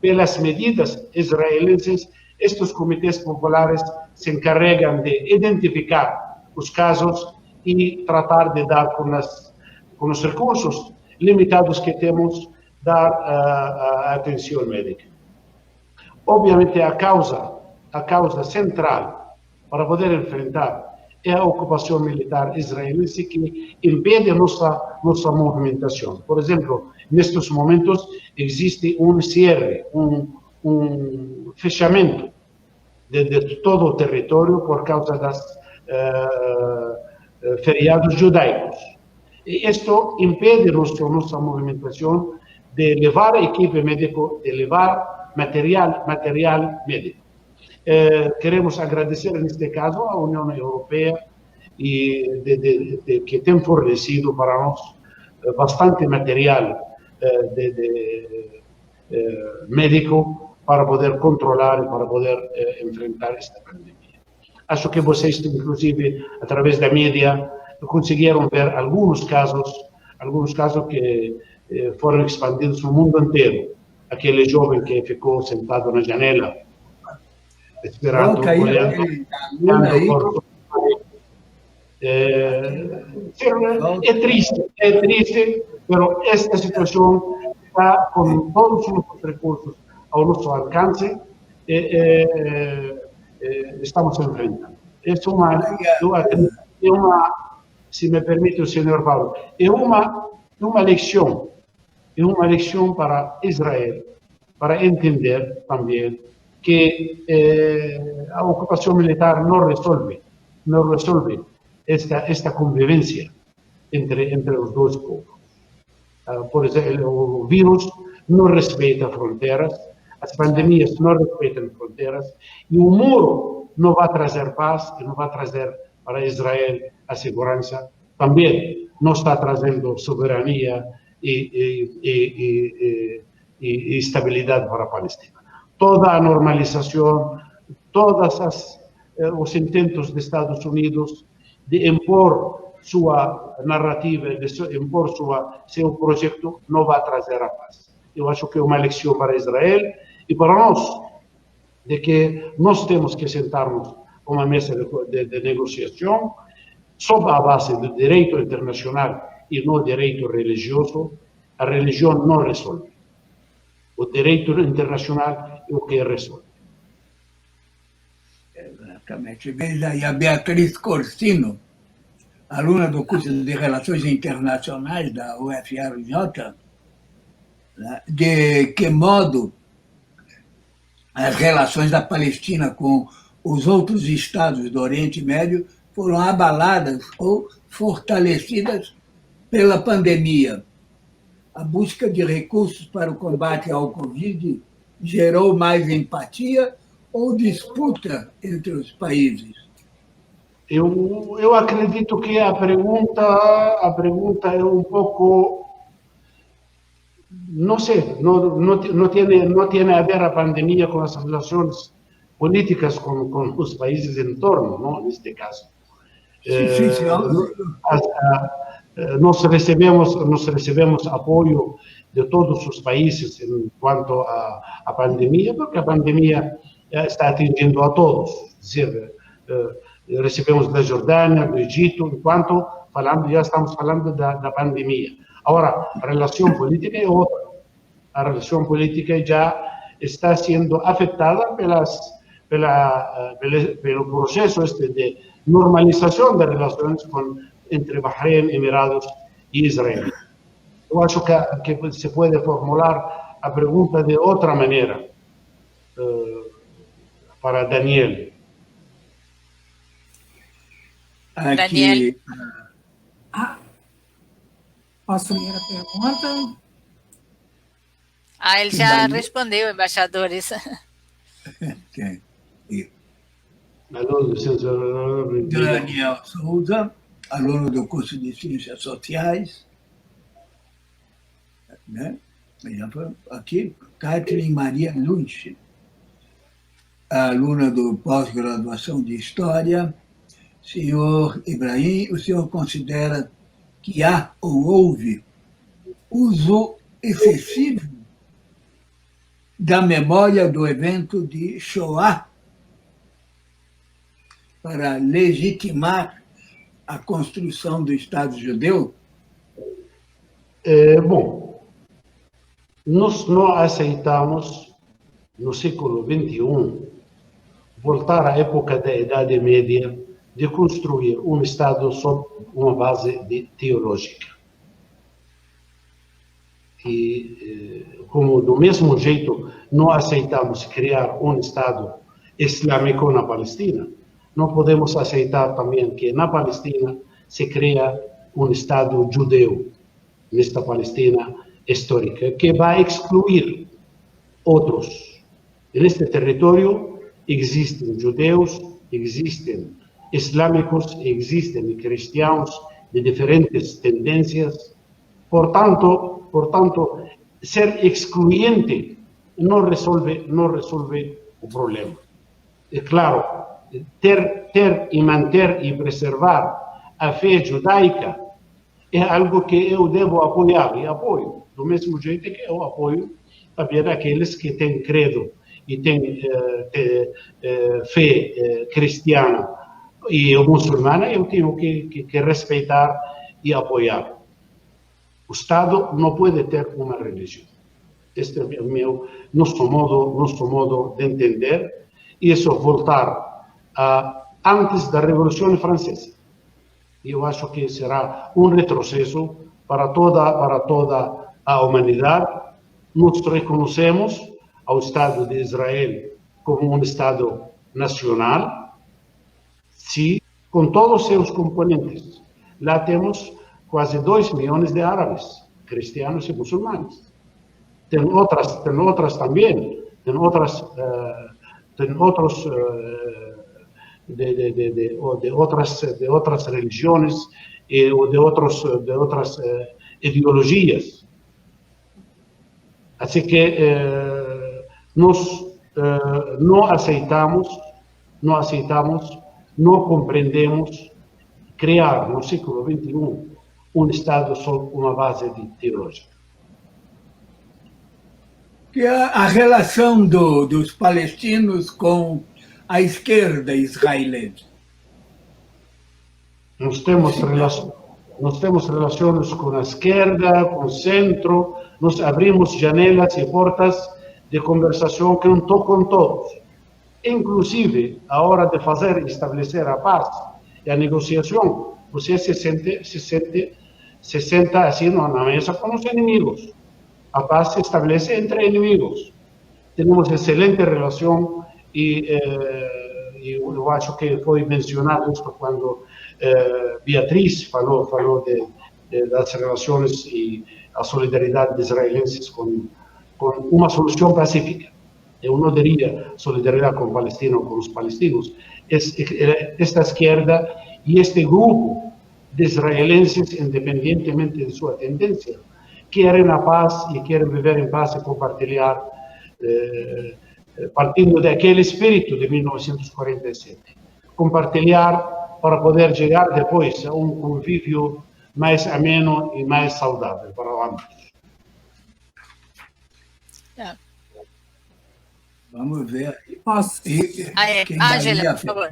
pelas medidas israelenses. Estes comitês populares se encarregam de identificar os casos e tratar de dar com os recursos limitados que temos, dar a atenção médica. Obviamente, a causa central para poder enfrentar é a ocupação militar israelense, que impede nossa movimentação. Por exemplo, nestes momentos existe um cierre, um fechamento de todo o território por causa das feriados judaicos. E isto impede nossa movimentação de levar equipe médico, de levar material médico. Queremos agradecer, neste caso, à União Europeia, que tem fornecido para nós bastante material médico para poder controlar e para poder enfrentar esta pandemia. Acho que vocês, inclusive, através da mídia, conseguiram ver alguns casos que foram expandidos no mundo inteiro. Aquele jovem que ficou sentado na janela, esperando, olhando. É triste, mas esta situação está com todos os nossos recursos ao nosso alcance, estamos enfrentando. Se me permite o senhor Paulo, é uma lição para Israel, para entender também que a ocupação militar não resolve esta convivência entre os dois povos. Por exemplo, o vírus não respeita fronteiras, as pandemias não respeitam fronteiras, e o muro não vai trazer paz, e não vai trazer para Israel a segurança. Também não está trazendo soberania e estabilidade para a Palestina. Toda a normalização, todos os intentos dos Estados Unidos de impor sua narrativa, de impor seu projeto, não vai trazer a paz. Eu acho que é uma lição para Israel e para nós, de que nós temos que sentarmos a uma mesa de negociação sob a base do direito internacional e não direito religioso. A religião não resolve. O direito internacional é o que resolve. Exatamente. Veja aí a Beatriz Corsino, aluna do curso de Relações Internacionais da UFRJ, de que modo as relações da Palestina com os outros estados do Oriente Médio foram abaladas ou fortalecidas pela pandemia. A busca de recursos para o combate ao Covid gerou mais empatia ou disputa entre os países? Eu acredito que a pergunta é um pouco, não sei, não tem a ver a pandemia com as relações políticas com os países em torno, não? Neste caso. Sim. Nós recebemos apoio de todos os países em quanto à pandemia, porque a pandemia está atingindo a todos. Dizer, recebemos da Jordânia, do Egito, enquanto já estamos falando da pandemia. Agora, a relação política é outra. A relação política já está sendo afetada pelo processo de normalização das relações entre Bahrein, Emirados e Israel. Eu acho que se pode formular a pergunta de outra maneira para Daniel. Daniel. Posso ler a pergunta? Ele já respondeu, embaixadores. Daniel Souza, aluno do curso de Ciências Sociais. Aqui, Kathleen Maria Lynch. aluna do pós-graduação de História. Senhor Ibrahim, o senhor considera que há ou houve uso excessivo da memória do evento de Shoah para legitimar a construção do Estado judeu? Bom, nós não aceitamos, no século XXI, voltar à época da Idade Média, de construir um Estado sob uma base teológica. E, como do mesmo jeito, não aceitamos criar um Estado islâmico na Palestina, não podemos aceitar também que na Palestina se cria um Estado judeu, nesta Palestina histórica, que vai excluir outros. Neste território existem judeus, existem islâmicos, existem cristianos de diferentes tendências. Portanto, ser excluyente não resolve o problema. É claro, ter e manter e preservar a fé judaica é algo que eu devo apoiar, e apoio, do mesmo jeito que eu apoio também aqueles que têm credo e têm fé cristiana e muçulmana, eu tenho que respeitar e apoiar. O Estado não pode ter uma religião. Este é o nosso modo de entender. Isso voltar antes da Revolução Francesa. Eu acho que será um retrocesso para toda a humanidade. Nós reconhecemos ao Estado de Israel como um Estado nacional, sim, com todos os seus componentes. Lá temos quase 2 milhões de árabes, cristianos e muçulmanos. Tem outras também, tem outros de outras religiões ou de outras ideologias. Assim que nós não aceitamos, não compreendemos criar no século XXI um Estado sob uma base teológica. Que a relação dos palestinos com a esquerda israelense? Nós temos relações com a esquerda, com o centro, nós abrimos janelas e portas de conversação que não tocam todos. Inclusive, a hora de estabelecer a paz e a negociação, você se senta assim na mesa com os inimigos. A paz se estabelece entre inimigos. Temos excelente relação e eu acho que foi mencionado isso quando Beatriz falou das relações e a solidariedade israelenses com uma solução pacífica. Eu não diria solidariedade com o palestino ou com os palestinos. Esta esquerda e este grupo de israelenses, independentemente de sua tendência, querem a paz e querem viver em paz e compartilhar, partindo daquele espírito de 1947. Compartilhar para poder chegar depois a um convívio mais ameno e mais saudável para ambos. Vamos ver. Posso? Ângela, por favor.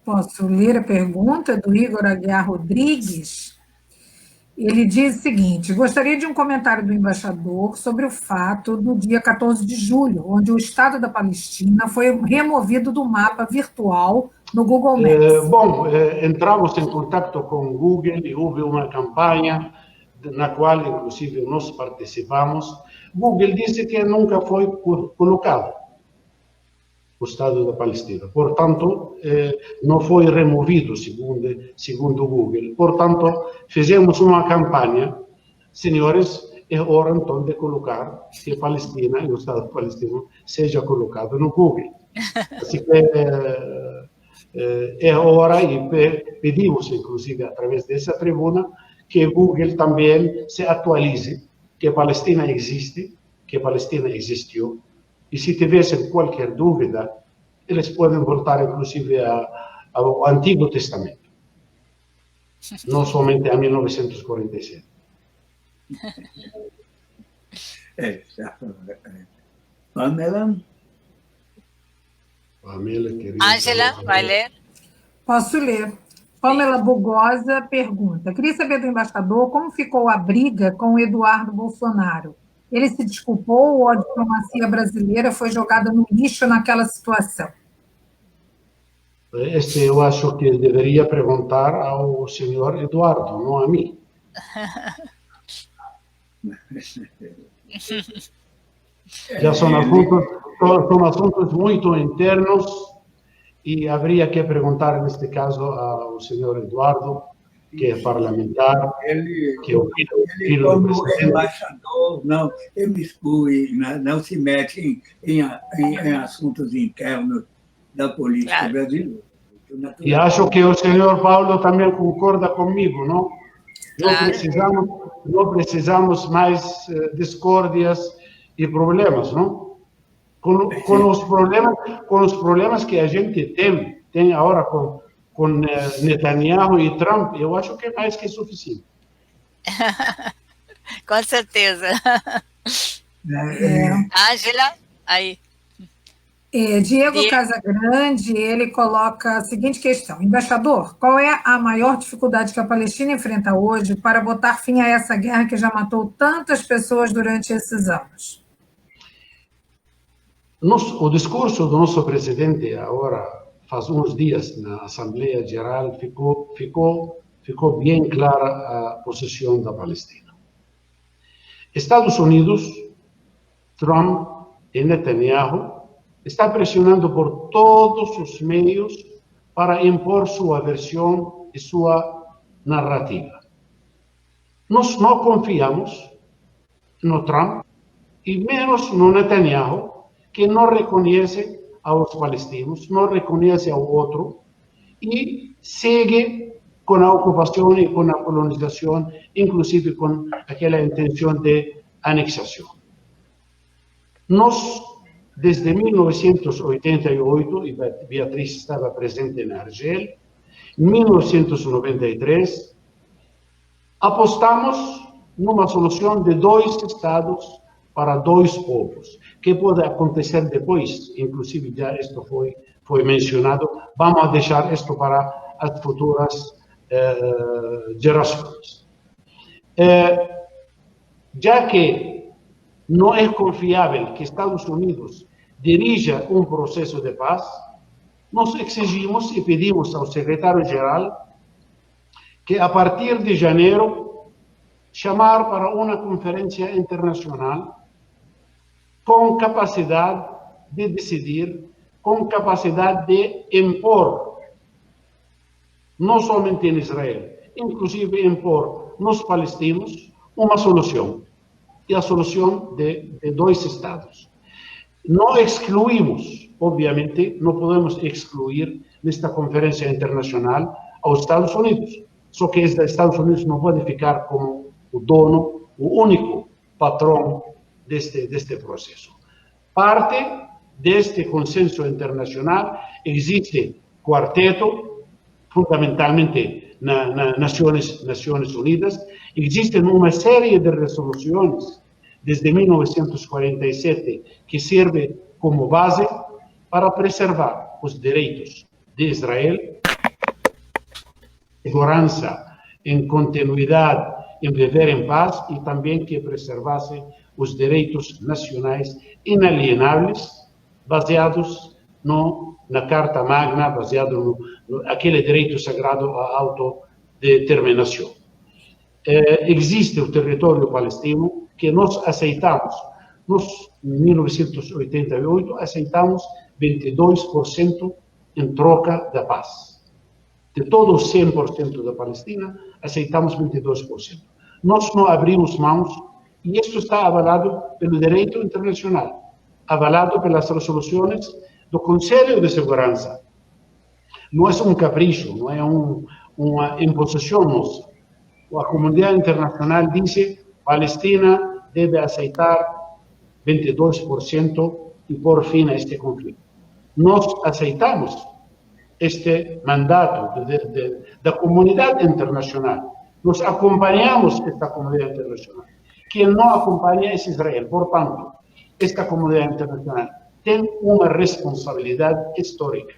Posso ler a pergunta do Igor Aguiar Rodrigues? Ele diz o seguinte: gostaria de um comentário do embaixador sobre o fato do dia 14 de julho, onde o Estado da Palestina foi removido do mapa virtual no Google Maps. Bom, entramos em contato com o Google e houve uma campanha na qual, inclusive, nós participamos. Google disse que nunca foi colocado o Estado da Palestina. Portanto, não foi removido, segundo o Google. Portanto, fizemos uma campanha, senhores, é hora então de colocar que a Palestina e o Estado palestino seja colocado no Google. Assim que é hora, e pedimos, inclusive, através dessa tribuna, que o Google também se atualize, que a Palestina existe, que Palestina existiu, e se tivessem qualquer dúvida, eles podem voltar, inclusive, ao Antigo Testamento, não somente a 1947. Pamela? Ângela, vai ler? Posso ler. Pamela Bugosa pergunta: queria saber do embaixador como ficou a briga com o Eduardo Bolsonaro. Ele se desculpou ou a diplomacia brasileira foi jogada no lixo naquela situação? Eu acho que deveria perguntar ao senhor Eduardo, não a mim. Já são assuntos muito internos e haveria que perguntar, neste caso, ao senhor Eduardo, que é parlamentar, que é o filho do presidente. Embaixador, não exclui, não se mete em assuntos internos da política brasileira. E acho que o senhor Paulo também concorda comigo, não? Não precisamos mais discórdias e problemas, não? Com os problemas que a gente tem agora com Netanyahu e Trump, eu acho que é mais que suficiente. Com certeza. Ângela, aí. Diego Casagrande, ele coloca a seguinte questão: embaixador, qual é a maior dificuldade que a Palestina enfrenta hoje para botar fim a essa guerra que já matou tantas pessoas durante esses anos? O discurso do nosso presidente agora, faz uns dias, na Assembleia Geral, ficou bem clara a posição da Palestina. Estados Unidos, Trump e Netanyahu está pressionando por todos os meios para impor sua versão e sua narrativa. Nós não confiamos no Trump e menos no Netanyahu, que não reconhece aos palestinos, não reconhece ao outro e segue com a ocupação e com a colonização, inclusive com aquela intenção de anexação. Nós, desde 1988, e Beatriz estava presente na Argel, em 1993, apostamos numa solução de 2 estados para 2 povos, que pode acontecer depois, inclusive já isto foi mencionado, vamos deixar isto para as futuras gerações. Já que não é confiável que Estados Unidos dirija um processo de paz, nós exigimos e pedimos ao secretário-geral que, a partir de janeiro, chamar para uma conferência internacional com capacidade de decidir, com capacidade de impor, não somente em Israel, inclusive impor nos palestinos uma solução, e a solução de 2 estados. Não excluímos, obviamente, não podemos excluir nesta conferência internacional aos Estados Unidos, só que os Estados Unidos não pode ficar como o dono, o único patrão deste processo. Parte deste consenso internacional existe quarteto, fundamentalmente nas Nações Unidas, existem uma série de resoluções desde 1947 que serve como base para preservar os direitos de Israel, segurança, em continuidade, em viver em paz, e também que preservasse os direitos nacionais inalienáveis, baseados na Carta Magna, baseado naquele direito sagrado à autodeterminação. Existe o território palestino que nós aceitamos. Nós, em 1988, aceitamos 22% em troca da paz. De todos os 100% da Palestina, aceitamos 22%. Nós não abrimos mãos, e isto está avalado pelo direito internacional, avalado pelas resoluções do Conselho de Segurança. Não é um capricho, não é uma imposição nossa. A comunidade internacional diz que a Palestina deve aceitar 22% e por fim a este conflito. Nós aceitamos este mandato da comunidade internacional. Nós acompanhamos esta comunidade internacional. Quem não acompanha é Israel. Portanto, esta comunidade internacional tem uma responsabilidade histórica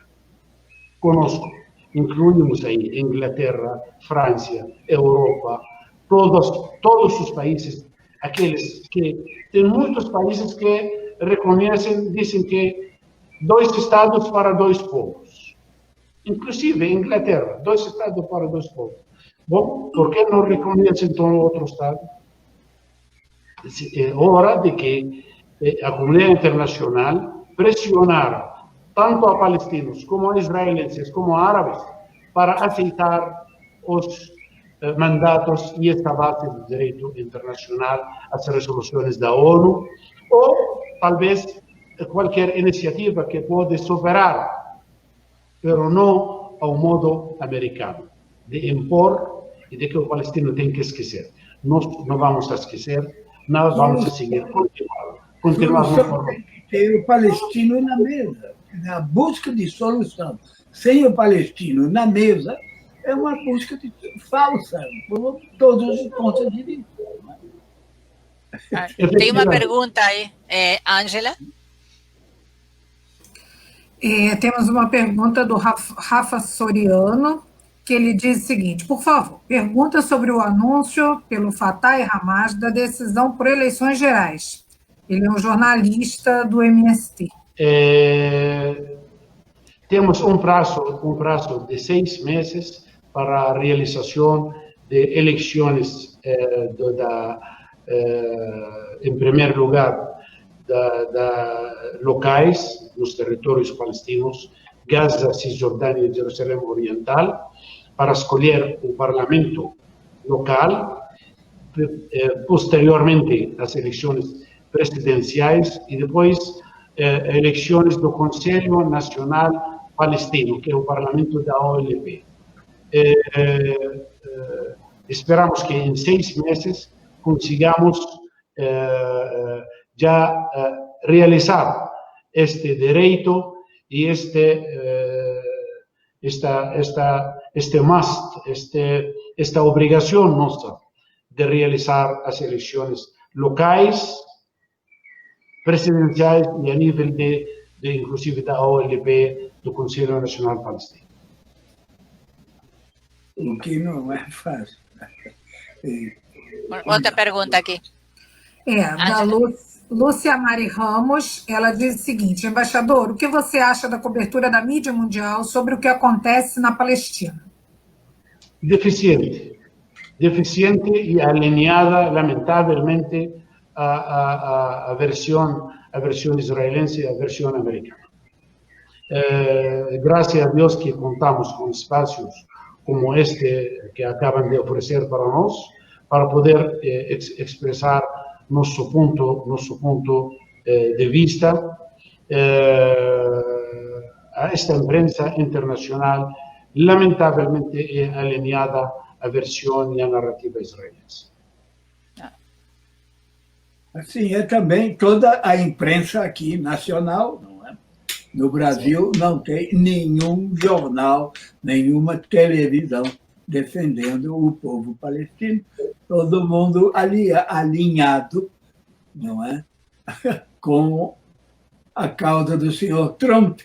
conosco. Incluímos aí Inglaterra, França, Europa, todos os países, aqueles que... Tem muitos países que reconhecem, dizem que 2 estados para 2 povos. Inclusive Inglaterra, 2 estados para 2 povos. Bom, por que não reconhecem então outro estado? É hora de que a comunidade internacional pressionar tanto a palestinos como a israelenses como a árabes para aceitar os mandatos e esta base do direito internacional, as resoluções da ONU, ou talvez qualquer iniciativa que pode superar, mas não ao modo americano, de impor e de que o palestino tem que esquecer. Nós não vamos a esquecer, nós vamos a seguir, continuar Solução tem que ter o palestino na mesa, na busca de solução. Sem o palestino na mesa, é uma busca falsa, por todos os pontos de vista. Tem uma pergunta aí, Ângela? Temos uma pergunta do Rafa Soriano, que ele diz o seguinte: por favor, pergunta sobre o anúncio pelo Fatah e Hamas da decisão por eleições gerais. Ele é um jornalista do MST. Temos um prazo de 6 meses para a realização de eleições, em primeiro lugar, locais nos territórios palestinos, Gaza, Cisjordânia e Jerusalém Oriental, para escolher o parlamento local, posteriormente as eleições presidenciais e depois eleições do Conselho Nacional Palestino, que é o parlamento da OLP. Esperamos que em 6 meses consigamos já realizar este direito e esta obrigação nossa de realizar as eleições locais, presidenciais e a nível inclusive da OLP, do Conselho Nacional Palestino. O que não é fácil. Outra pergunta aqui. Da Lúcia Mari Ramos, ela diz o seguinte: embaixador, o que você acha da cobertura da mídia mundial sobre o que acontece na Palestina? Deficiente e alinhada, lamentavelmente, a versão israelense e a versão americana. Graças a Deus que contamos com espaços como este que acabam de oferecer para nós, para poder expressar nosso ponto de vista a esta imprensa internacional, lamentavelmente é alinhada à versão e à narrativa israelense. Assim, é também toda a imprensa aqui nacional, não é? No Brasil não tem nenhum jornal, nenhuma televisão defendendo o povo palestino. Todo mundo alinhado, não é? Com a causa do senhor Trump.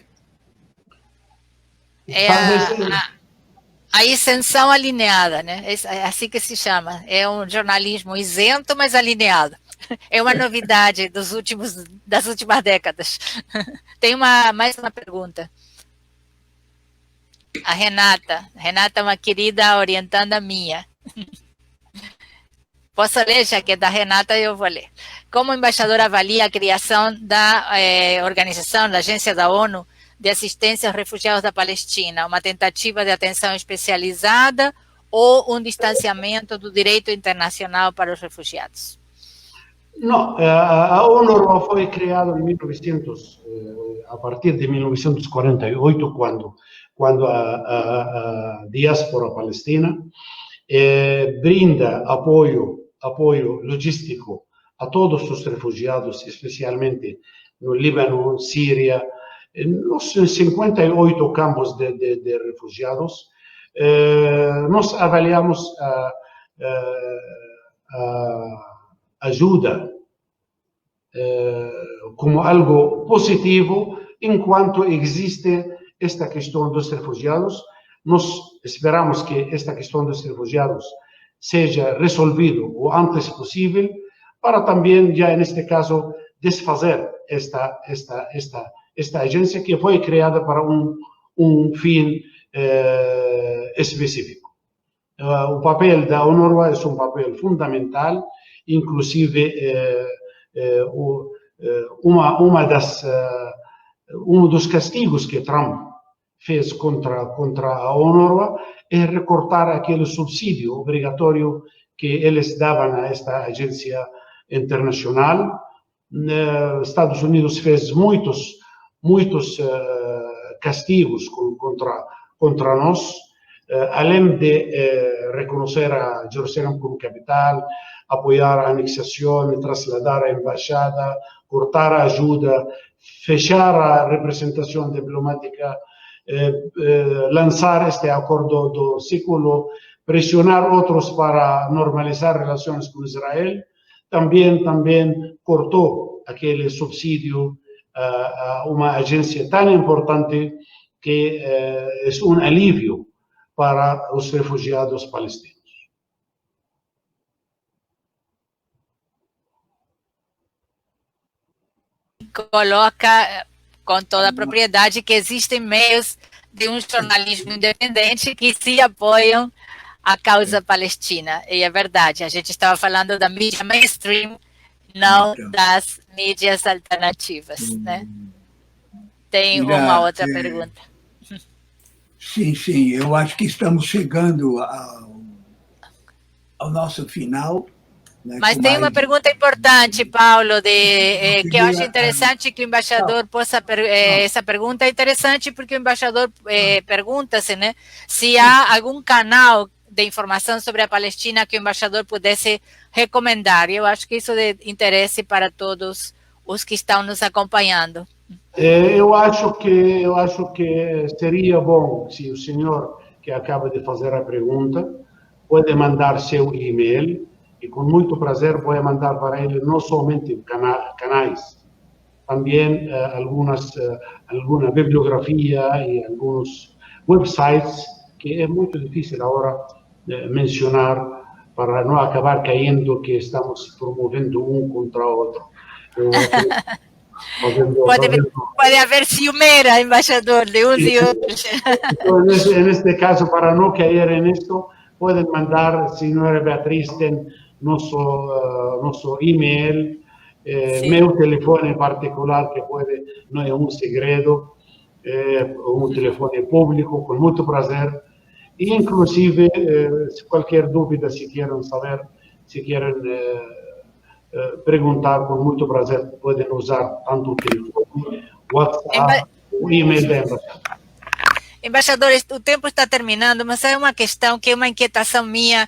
A isenção alinhada, né? É assim que se chama. É um jornalismo isento, mas alinhado. É uma novidade das últimas décadas. Tem mais uma pergunta. A Renata é uma querida orientanda minha. Posso ler, já que é da Renata, eu vou ler. Como o embaixador avalia a criação da organização, da Agência da ONU de Assistência aos Refugiados da Palestina? Uma tentativa de atenção especializada ou um distanciamento do direito internacional para os refugiados? Não, a ONU foi criada a partir de 1948, quando a diáspora palestina brinda apoio logístico a todos os refugiados, especialmente no Líbano, Síria, nos 58 campos de refugiados. Nós avaliamos a ajuda como algo positivo enquanto existe esta questão dos refugiados. Nós esperamos que esta questão dos refugiados seja resolvida o antes possível, para também, já neste caso, desfazer esta agência que foi criada para um fim específico. O papel da UNRWA é um papel fundamental, inclusive um dos castigos que Trump fez contra a UNRWA é recortar aquele subsídio obrigatório que eles davam a esta agência internacional. Estados Unidos fez muitos castigos contra nós, além de reconhecer a Jerusalém como capital, apoiar a anexação, trasladar a embaixada, cortar a ajuda, fechar a representação diplomática, lançar este acordo do século, pressionar outros para normalizar relações com Israel. Também cortou aquele subsídio a uma agência tão importante que é um alívio para os refugiados palestinos. Coloca com toda a propriedade que existem meios de um jornalismo independente que se apoiam à causa palestina. E é verdade, a gente estava falando da mídia mainstream, não das mídias alternativas, né? Tem uma outra pergunta. Sim, eu acho que estamos chegando ao nosso final. Né, mas tem uma pergunta importante, Paulo, que eu acho interessante que o embaixador possa... essa pergunta é interessante porque o embaixador pergunta-se, né, se há algum canal de informação sobre a Palestina que o embaixador pudesse recomendar. Eu acho que isso é de interesse para todos os que estão nos acompanhando. Eu acho que seria bom se o senhor que acaba de fazer a pergunta pode mandar seu e-mail, e com muito prazer vou mandar para ele não somente canais, também alguma bibliografia e alguns websites que é muito difícil agora mencionar para não acabar caindo que estamos promovendo um contra o outro. Pode haver ciumeira, embaixador, de uns e outros. Então, neste caso, para não cair nisto, podem mandar, senhora Beatriz, tem nosso e-mail, meu telefone particular, que não é um segredo, um telefone público, com muito prazer. E, inclusive, qualquer dúvida, se querem saber, se querem perguntar, com muito prazer, podem usar tanto o telefone, WhatsApp, o e-mail da embaixada. Embaixador, o tempo está terminando, mas é uma questão que é uma inquietação minha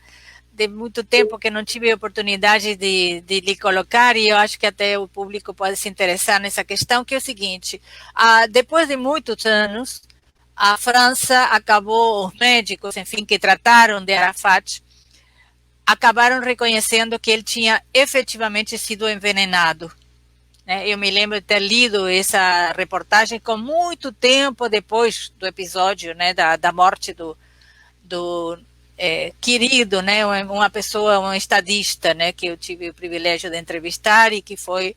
de muito tempo que não tive a oportunidade de lhe colocar, e eu acho que até o público pode se interessar nessa questão, que é o seguinte: depois de muitos anos, a França acabou, os médicos, enfim, que trataram de Arafat, acabaram reconhecendo que ele tinha efetivamente sido envenenado. Eu me lembro de ter lido essa reportagem com muito tempo depois do episódio, né, da morte do querido, né, uma pessoa, um estadista, né, que eu tive o privilégio de entrevistar e que foi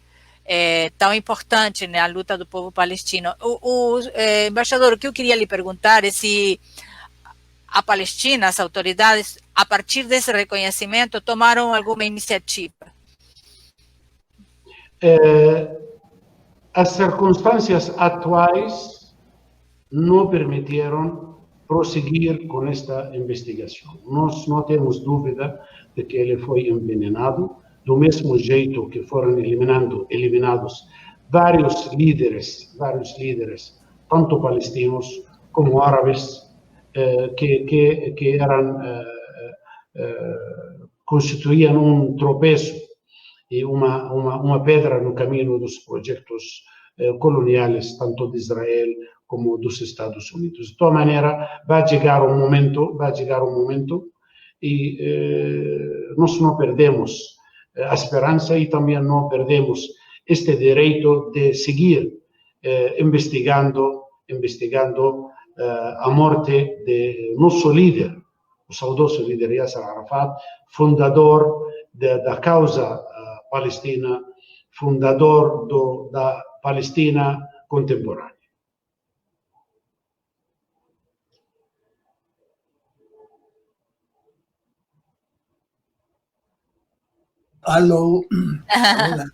tão importante na luta do povo palestino. Embaixador, o que eu queria lhe perguntar é se a Palestina, as autoridades, a partir desse reconhecimento, tomaram alguma iniciativa. As circunstâncias atuais não permitiram prosseguir com esta investigação. Nós não temos dúvida de que ele foi envenenado, do mesmo jeito que foram eliminados vários líderes, tanto palestinos como árabes, que constituíam um tropeço e uma pedra no caminho dos projetos coloniais, tanto de Israel como dos Estados Unidos. De toda maneira, vai chegar um momento e nós não perdemos a esperança e também não perdemos este direito de seguir investigando a morte de nosso líder, o saudoso líder Yasser Arafat, fundador da causa palestina, fundador da Palestina contemporânea. Alô? Olá.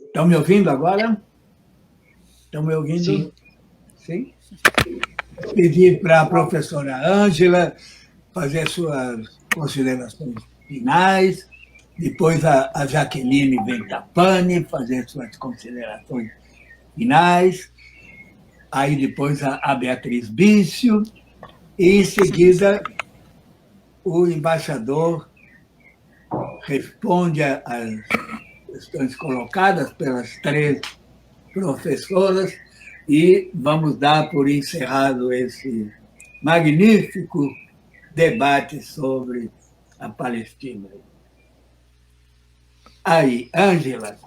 Estão me ouvindo agora? Estão me ouvindo? Sim. Sim? Pedir para a professora Ângela fazer suas considerações finais, depois a Jaqueline Ventapani fazer suas considerações finais, aí depois a Beatriz Bício, e em seguida o embaixador responde às questões colocadas pelas 3 professoras e vamos dar por encerrado esse magnífico debate sobre a Palestina. Aí, Ângela.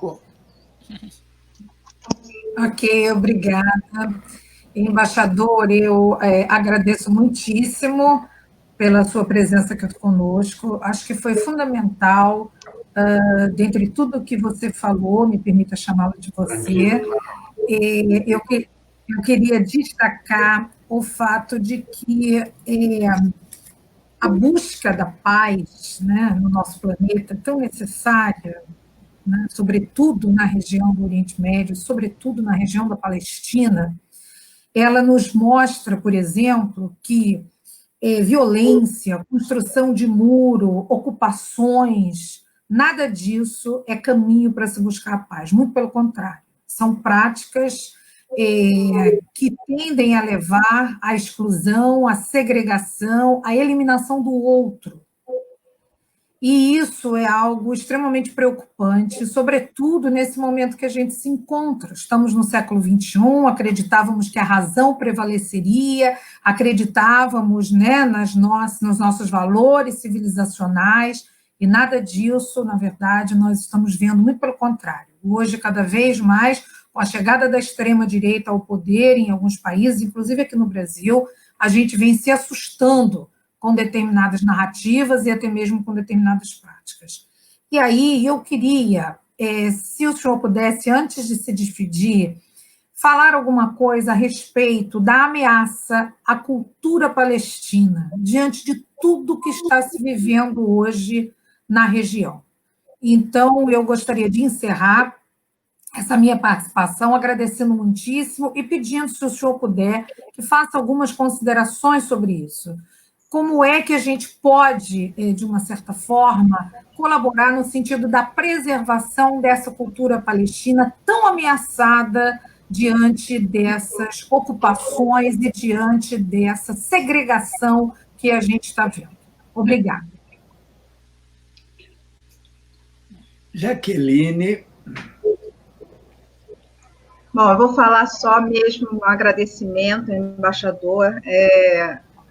Ok, obrigada. Embaixador, eu agradeço muitíssimo pela sua presença aqui conosco. Acho que foi fundamental, dentre tudo que você falou, me permita chamá-lo de você, eu queria destacar o fato de que a busca da paz, né, no nosso planeta é tão necessária, né, sobretudo na região do Oriente Médio, sobretudo na região da Palestina. Ela nos mostra, por exemplo, que violência, construção de muro, ocupações, nada disso é caminho para se buscar a paz, muito pelo contrário. São práticas que tendem a levar à exclusão, à segregação, à eliminação do outro. E isso é algo extremamente preocupante, sobretudo nesse momento que a gente se encontra. Estamos no século XXI, acreditávamos que a razão prevaleceria, acreditávamos, né, nos nossos valores civilizacionais, e nada disso, na verdade, nós estamos vendo muito pelo contrário. Hoje, cada vez mais, com a chegada da extrema-direita ao poder em alguns países, inclusive aqui no Brasil, a gente vem se assustando com determinadas narrativas e até mesmo com determinadas práticas. E aí eu queria, se o senhor pudesse, antes de se despedir, falar alguma coisa a respeito da ameaça à cultura palestina, diante de tudo que está se vivendo hoje na região. Então, eu gostaria de encerrar essa minha participação, agradecendo muitíssimo e pedindo, se o senhor puder, que faça algumas considerações sobre isso. Como é que a gente pode, de uma certa forma, colaborar no sentido da preservação dessa cultura palestina tão ameaçada diante dessas ocupações e diante dessa segregação que a gente está vendo? Obrigada. Jaqueline. Bom, eu vou falar só mesmo um agradecimento ao embaixador.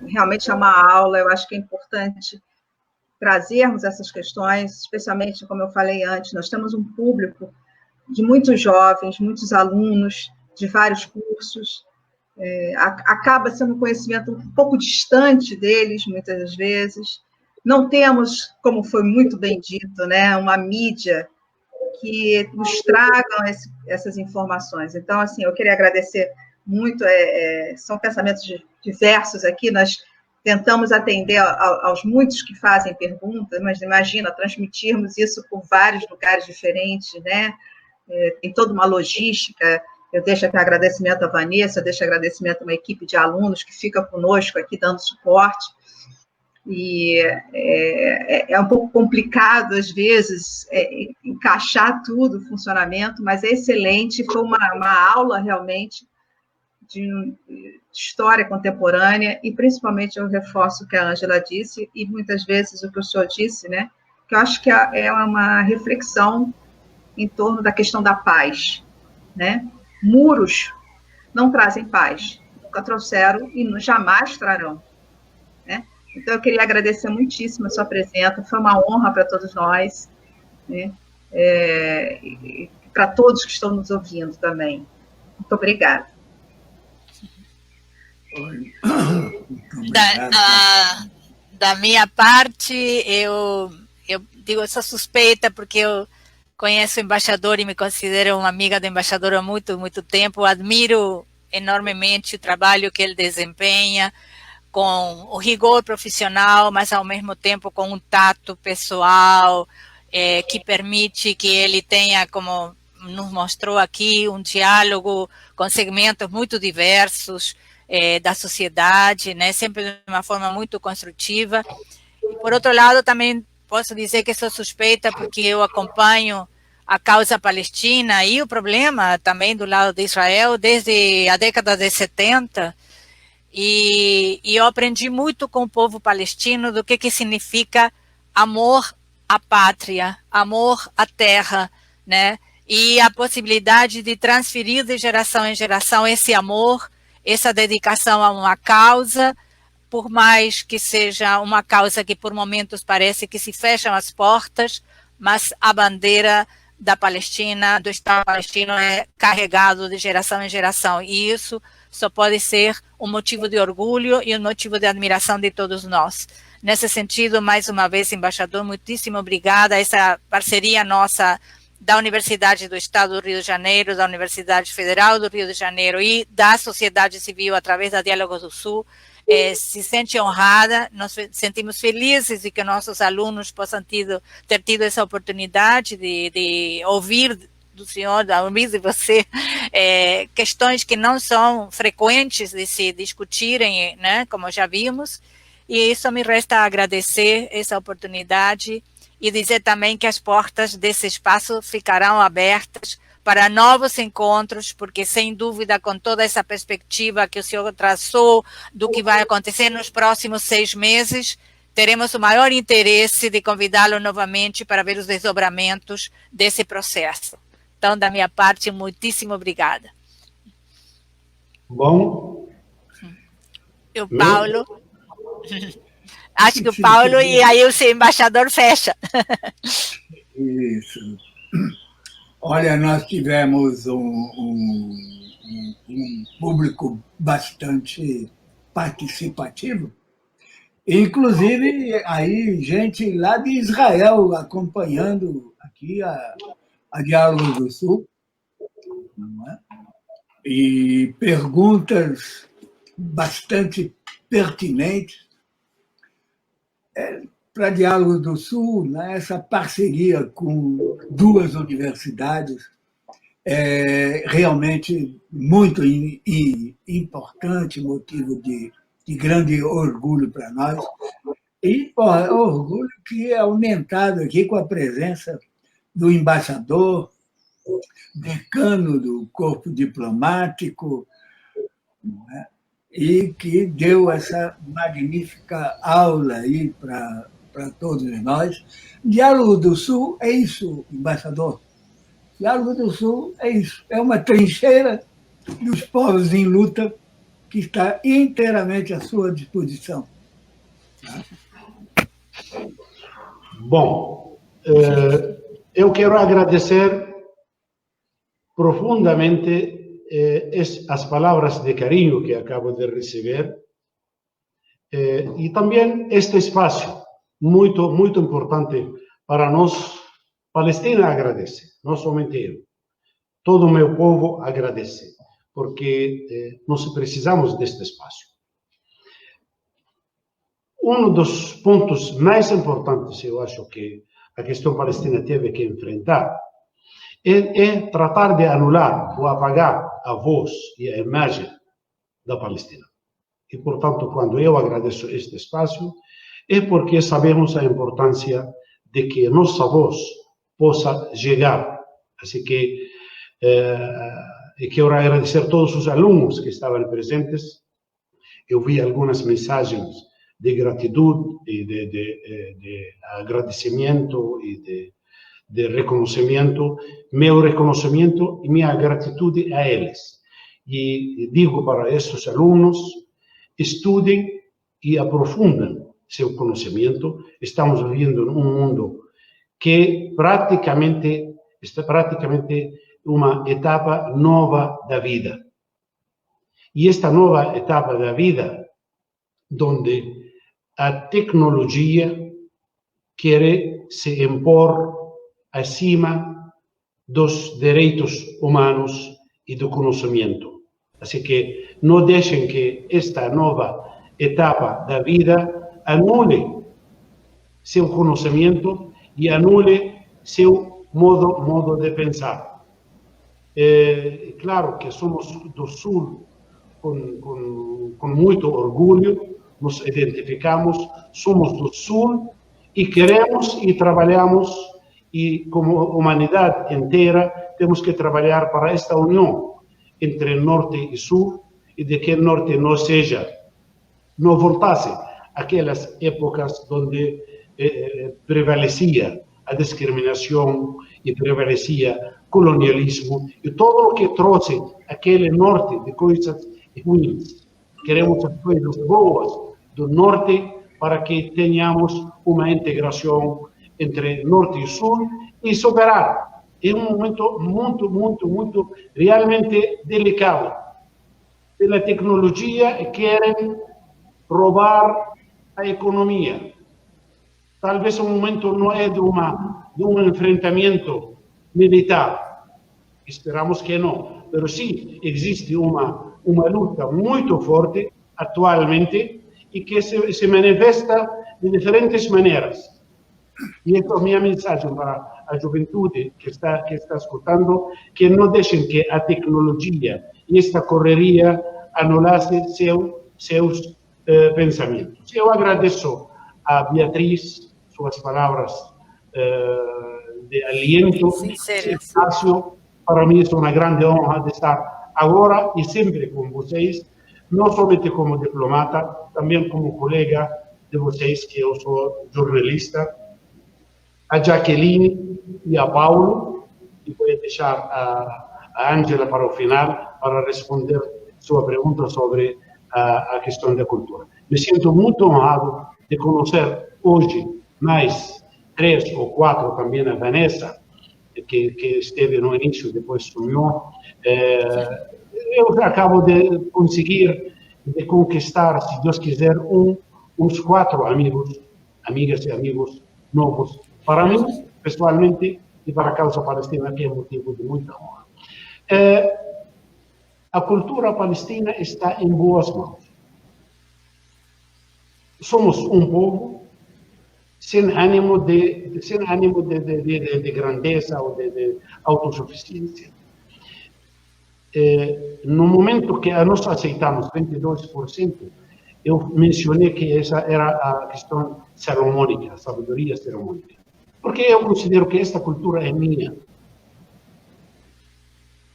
Realmente é uma aula, eu acho que é importante trazermos essas questões, especialmente, como eu falei antes, nós temos um público de muitos jovens, muitos alunos de vários cursos, acaba sendo um conhecimento um pouco distante deles, muitas vezes. Não temos, como foi muito bem dito, né, uma mídia que nos tragam essas informações. Então, assim, eu queria agradecer muito, são pensamentos diversos aqui, nós tentamos atender aos muitos que fazem perguntas, mas imagina, transmitirmos isso por vários lugares diferentes, né? Tem toda uma logística. Eu deixo aqui agradecimento à Vanessa, eu deixo agradecimento a uma equipe de alunos que fica conosco aqui dando suporte, e é um pouco complicado, às vezes, encaixar tudo, o funcionamento, mas é excelente, foi uma aula, realmente, de história contemporânea, e, principalmente, eu reforço o que a Ângela disse, e, muitas vezes, o que o senhor disse, né, que eu acho que é uma reflexão em torno da questão da paz, né? Muros não trazem paz, nunca trouxeram e jamais trarão, né? Então, eu queria agradecer muitíssimo a sua presença, foi uma honra para todos nós, né? E para todos que estão nos ouvindo também. Muito obrigada. Da minha parte, eu digo, eu sou suspeita porque eu conheço o embaixador e me considero uma amiga do embaixador há muito, muito tempo. Admiro enormemente o trabalho que ele desempenha, com o rigor profissional, mas ao mesmo tempo com um tato pessoal, que permite que ele tenha, como nos mostrou aqui, um diálogo com segmentos muito diversos da sociedade, né, sempre de uma forma muito construtiva. E, por outro lado, também posso dizer que sou suspeita porque eu acompanho a causa palestina e o problema também do lado de Israel desde a década de 70, e eu aprendi muito com o povo palestino do que significa amor à pátria, amor à terra, né? E a possibilidade de transferir de geração em geração esse amor, essa dedicação a uma causa, por mais que seja uma causa que por momentos parece que se fecham as portas, mas a bandeira da Palestina, do Estado palestino, é carregado de geração em geração, e isso só pode ser um motivo de orgulho e um motivo de admiração de todos nós. Nesse sentido, mais uma vez, embaixador, muitíssimo obrigada. Essa parceria nossa da Universidade do Estado do Rio de Janeiro, da Universidade Federal do Rio de Janeiro e da sociedade civil através da Diálogos do Sul, se sente honrada, nós sentimos felizes de que nossos alunos possam ter tido essa oportunidade de ouvir do senhor, da ouvir de você, questões que não são frequentes de se discutirem, né, como já vimos, e isso me resta agradecer essa oportunidade e dizer também que as portas desse espaço ficarão abertas para novos encontros, porque, sem dúvida, com toda essa perspectiva que o senhor traçou do que vai acontecer nos próximos 6 meses, teremos o maior interesse de convidá-lo novamente para ver os desdobramentos desse processo. Então, da minha parte, muitíssimo obrigada. Bom. E o Paulo... Acho que o Paulo e aí o seu embaixador fecha. Isso. Olha, nós tivemos um público bastante participativo, inclusive aí gente lá de Israel acompanhando aqui a Diálogos do Sul, não é? E perguntas bastante pertinentes. Para Diálogos do Sul, né, essa parceria com 2 universidades é realmente muito importante, motivo de grande orgulho para nós. E orgulho que é aumentado aqui com a presença do embaixador, decano do corpo diplomático, né, e que deu essa magnífica aula aí para todos nós. Diálogo do Sul é isso, embaixador. Diálogo do Sul é isso. É uma trincheira dos povos em luta que está inteiramente à sua disposição. Bom, eu quero agradecer profundamente as palavras de carinho que acabo de receber e também este espaço muito, muito importante para nós. Palestina agradece, não somente eu. Todo o meu povo agradece, porque nós precisamos deste espaço. Um dos pontos mais importantes, eu acho que a questão palestina teve que enfrentar, é tratar de anular ou apagar a voz e a imagem da Palestina. E, portanto, quando eu agradeço este espaço, é porque sabemos a importância de que nossa voz possa chegar. Assim que quero agradecer a todos os alunos que estavam presentes. Eu vi algumas mensagens de gratidão e de agradecimento e de reconhecimento, meu reconhecimento e minha gratidão a eles. E digo para esses alunos, estudem e aprofundem seu conhecimento. Estamos vivendo num mundo que está praticamente uma etapa nova da vida. E esta nova etapa da vida, onde a tecnologia quer se impor acima dos direitos humanos e do conhecimento. Assim que não deixem que esta nova etapa da vida anule seu conhecimento e anule seu modo de pensar. Claro que somos do Sul com muito orgulho, nos identificamos, somos do Sul e queremos e trabalhamos, e como humanidade inteira temos que trabalhar para esta união entre Norte e Sul, e de que Norte não voltasse aquelas épocas onde prevalecia a discriminação e prevalecia colonialismo e todo o que trouxe aquele Norte de coisas ruins. Queremos as coisas boas do Norte para que tenhamos uma integração entre Norte e Sul e superar. É um momento muito realmente delicado. Pela tecnologia querem roubar a economia. Talvez o momento não é de um enfrentamento militar. Esperamos que não. Mas sim, existe uma luta muito forte atualmente e que se manifesta de diferentes maneiras. E essa é a minha mensagem para a juventude que está escutando, que não deixem que a tecnologia e esta correria anulasse seus pensamentos. Eu agradeço a Beatriz suas palavras de aliento. Sinceras. Para mim é uma grande honra de estar agora e sempre com vocês, não somente como diplomata, também como colega de vocês, que eu sou jornalista, a Jaqueline e a Paulo, e vou deixar a Ângela para o final, para responder sua pergunta sobre a questão da cultura. Me sinto muito honrado de conhecer hoje mais 3 ou 4, também a Vanessa, que esteve no início, depois sumiu. Eu acabo de conseguir, de conquistar, se Deus quiser, uns 4 amigas e amigos novos. Para mim, pessoalmente, e para a causa palestina, que é motivo de muita honra. A cultura palestina está em boas mãos. Somos um povo sem ânimo de grandeza ou de autossuficiência. No momento que nós aceitamos 22%, eu mencionei que essa era a questão salomônica, a sabedoria salomônica. Porque eu considero que esta cultura é minha.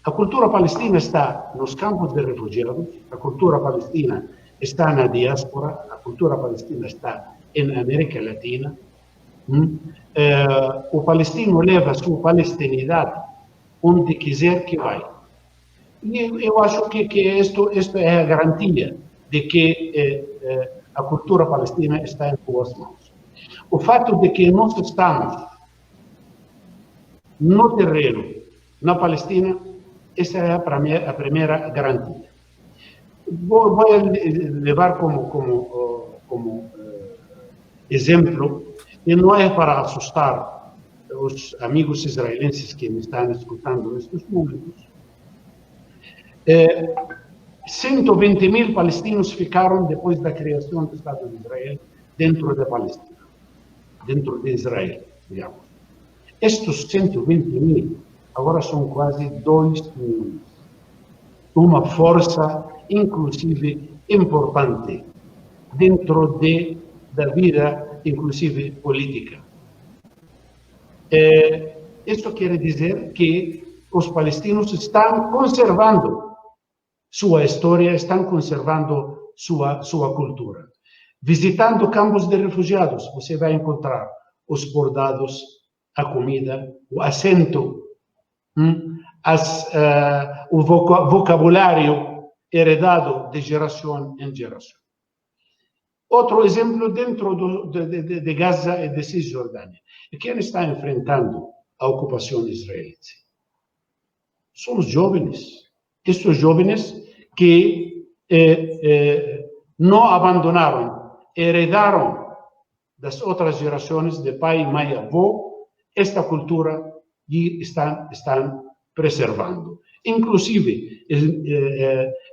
A cultura palestina está nos campos de refugiados, a cultura palestina está na diáspora, a cultura palestina está na América Latina. O palestino leva a sua palestinidade onde quiser que vai. E eu acho que isto é a garantia de que a cultura palestina está em boas mãos. O fato de que nós estamos no terreno, na Palestina, essa é a primeira garantia. Vou levar como exemplo, e não é para assustar os amigos israelenses que me estão escutando nestes momentos. 120.000 palestinos ficaram depois da criação do Estado de Israel dentro da Palestina, dentro de Israel, digamos. Estes 120.000 agora são quase 2 milhões. Uma força, inclusive, importante dentro da vida, inclusive, política. Isso quer dizer que os palestinos estão conservando sua história, estão conservando sua cultura. Visitando campos de refugiados, você vai encontrar os bordados, a comida, o assento, o vocabulário heredado de geração em geração. Outro exemplo dentro de Gaza e de Cisjordânia. E quem está enfrentando a ocupação israelense? São os jovens. Estes jovens que não abandonaram, heredaram das outras gerações de pai, mãe e avô esta cultura e estão preservando. Inclusive,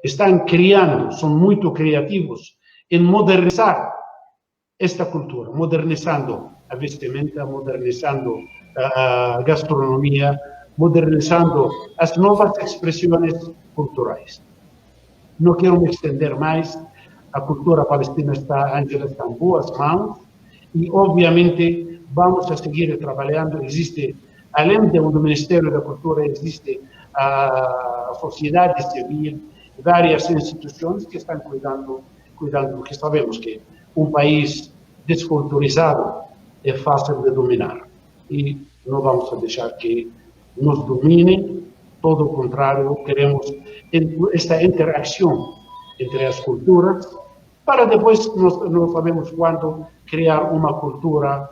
estão criando, são muito criativos em modernizar esta cultura, modernizando a vestimenta, modernizando a gastronomia, modernizando as novas expressões culturais. Não quero me estender mais, a cultura palestina está em boas mãos e, obviamente, vamos a seguir trabalhando. Existe, além do Ministério da Cultura, existe a sociedade civil, várias instituições que estão cuidando, porque sabemos que um país desculturizado é fácil de dominar. E não vamos deixar que nos dominem, todo o contrário, queremos esta interação entre as culturas, para depois, nós sabemos quando, criar uma cultura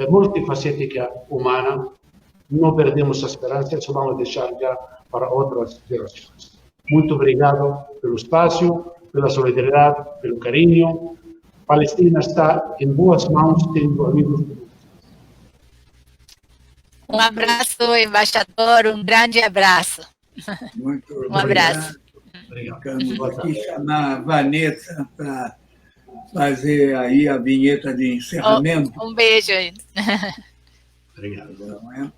multifacética humana. Não perdemos a esperança, isso vamos deixar já para outras gerações. Muito obrigado pelo espaço, pela solidariedade, pelo carinho. Palestina está em boas mãos, tendo amigos. Um abraço, embaixador, um grande abraço. Muito obrigado. Um abraço. Vamos aqui chamar a Vanessa para fazer aí a vinheta de encerramento. Um beijo aí. Obrigado.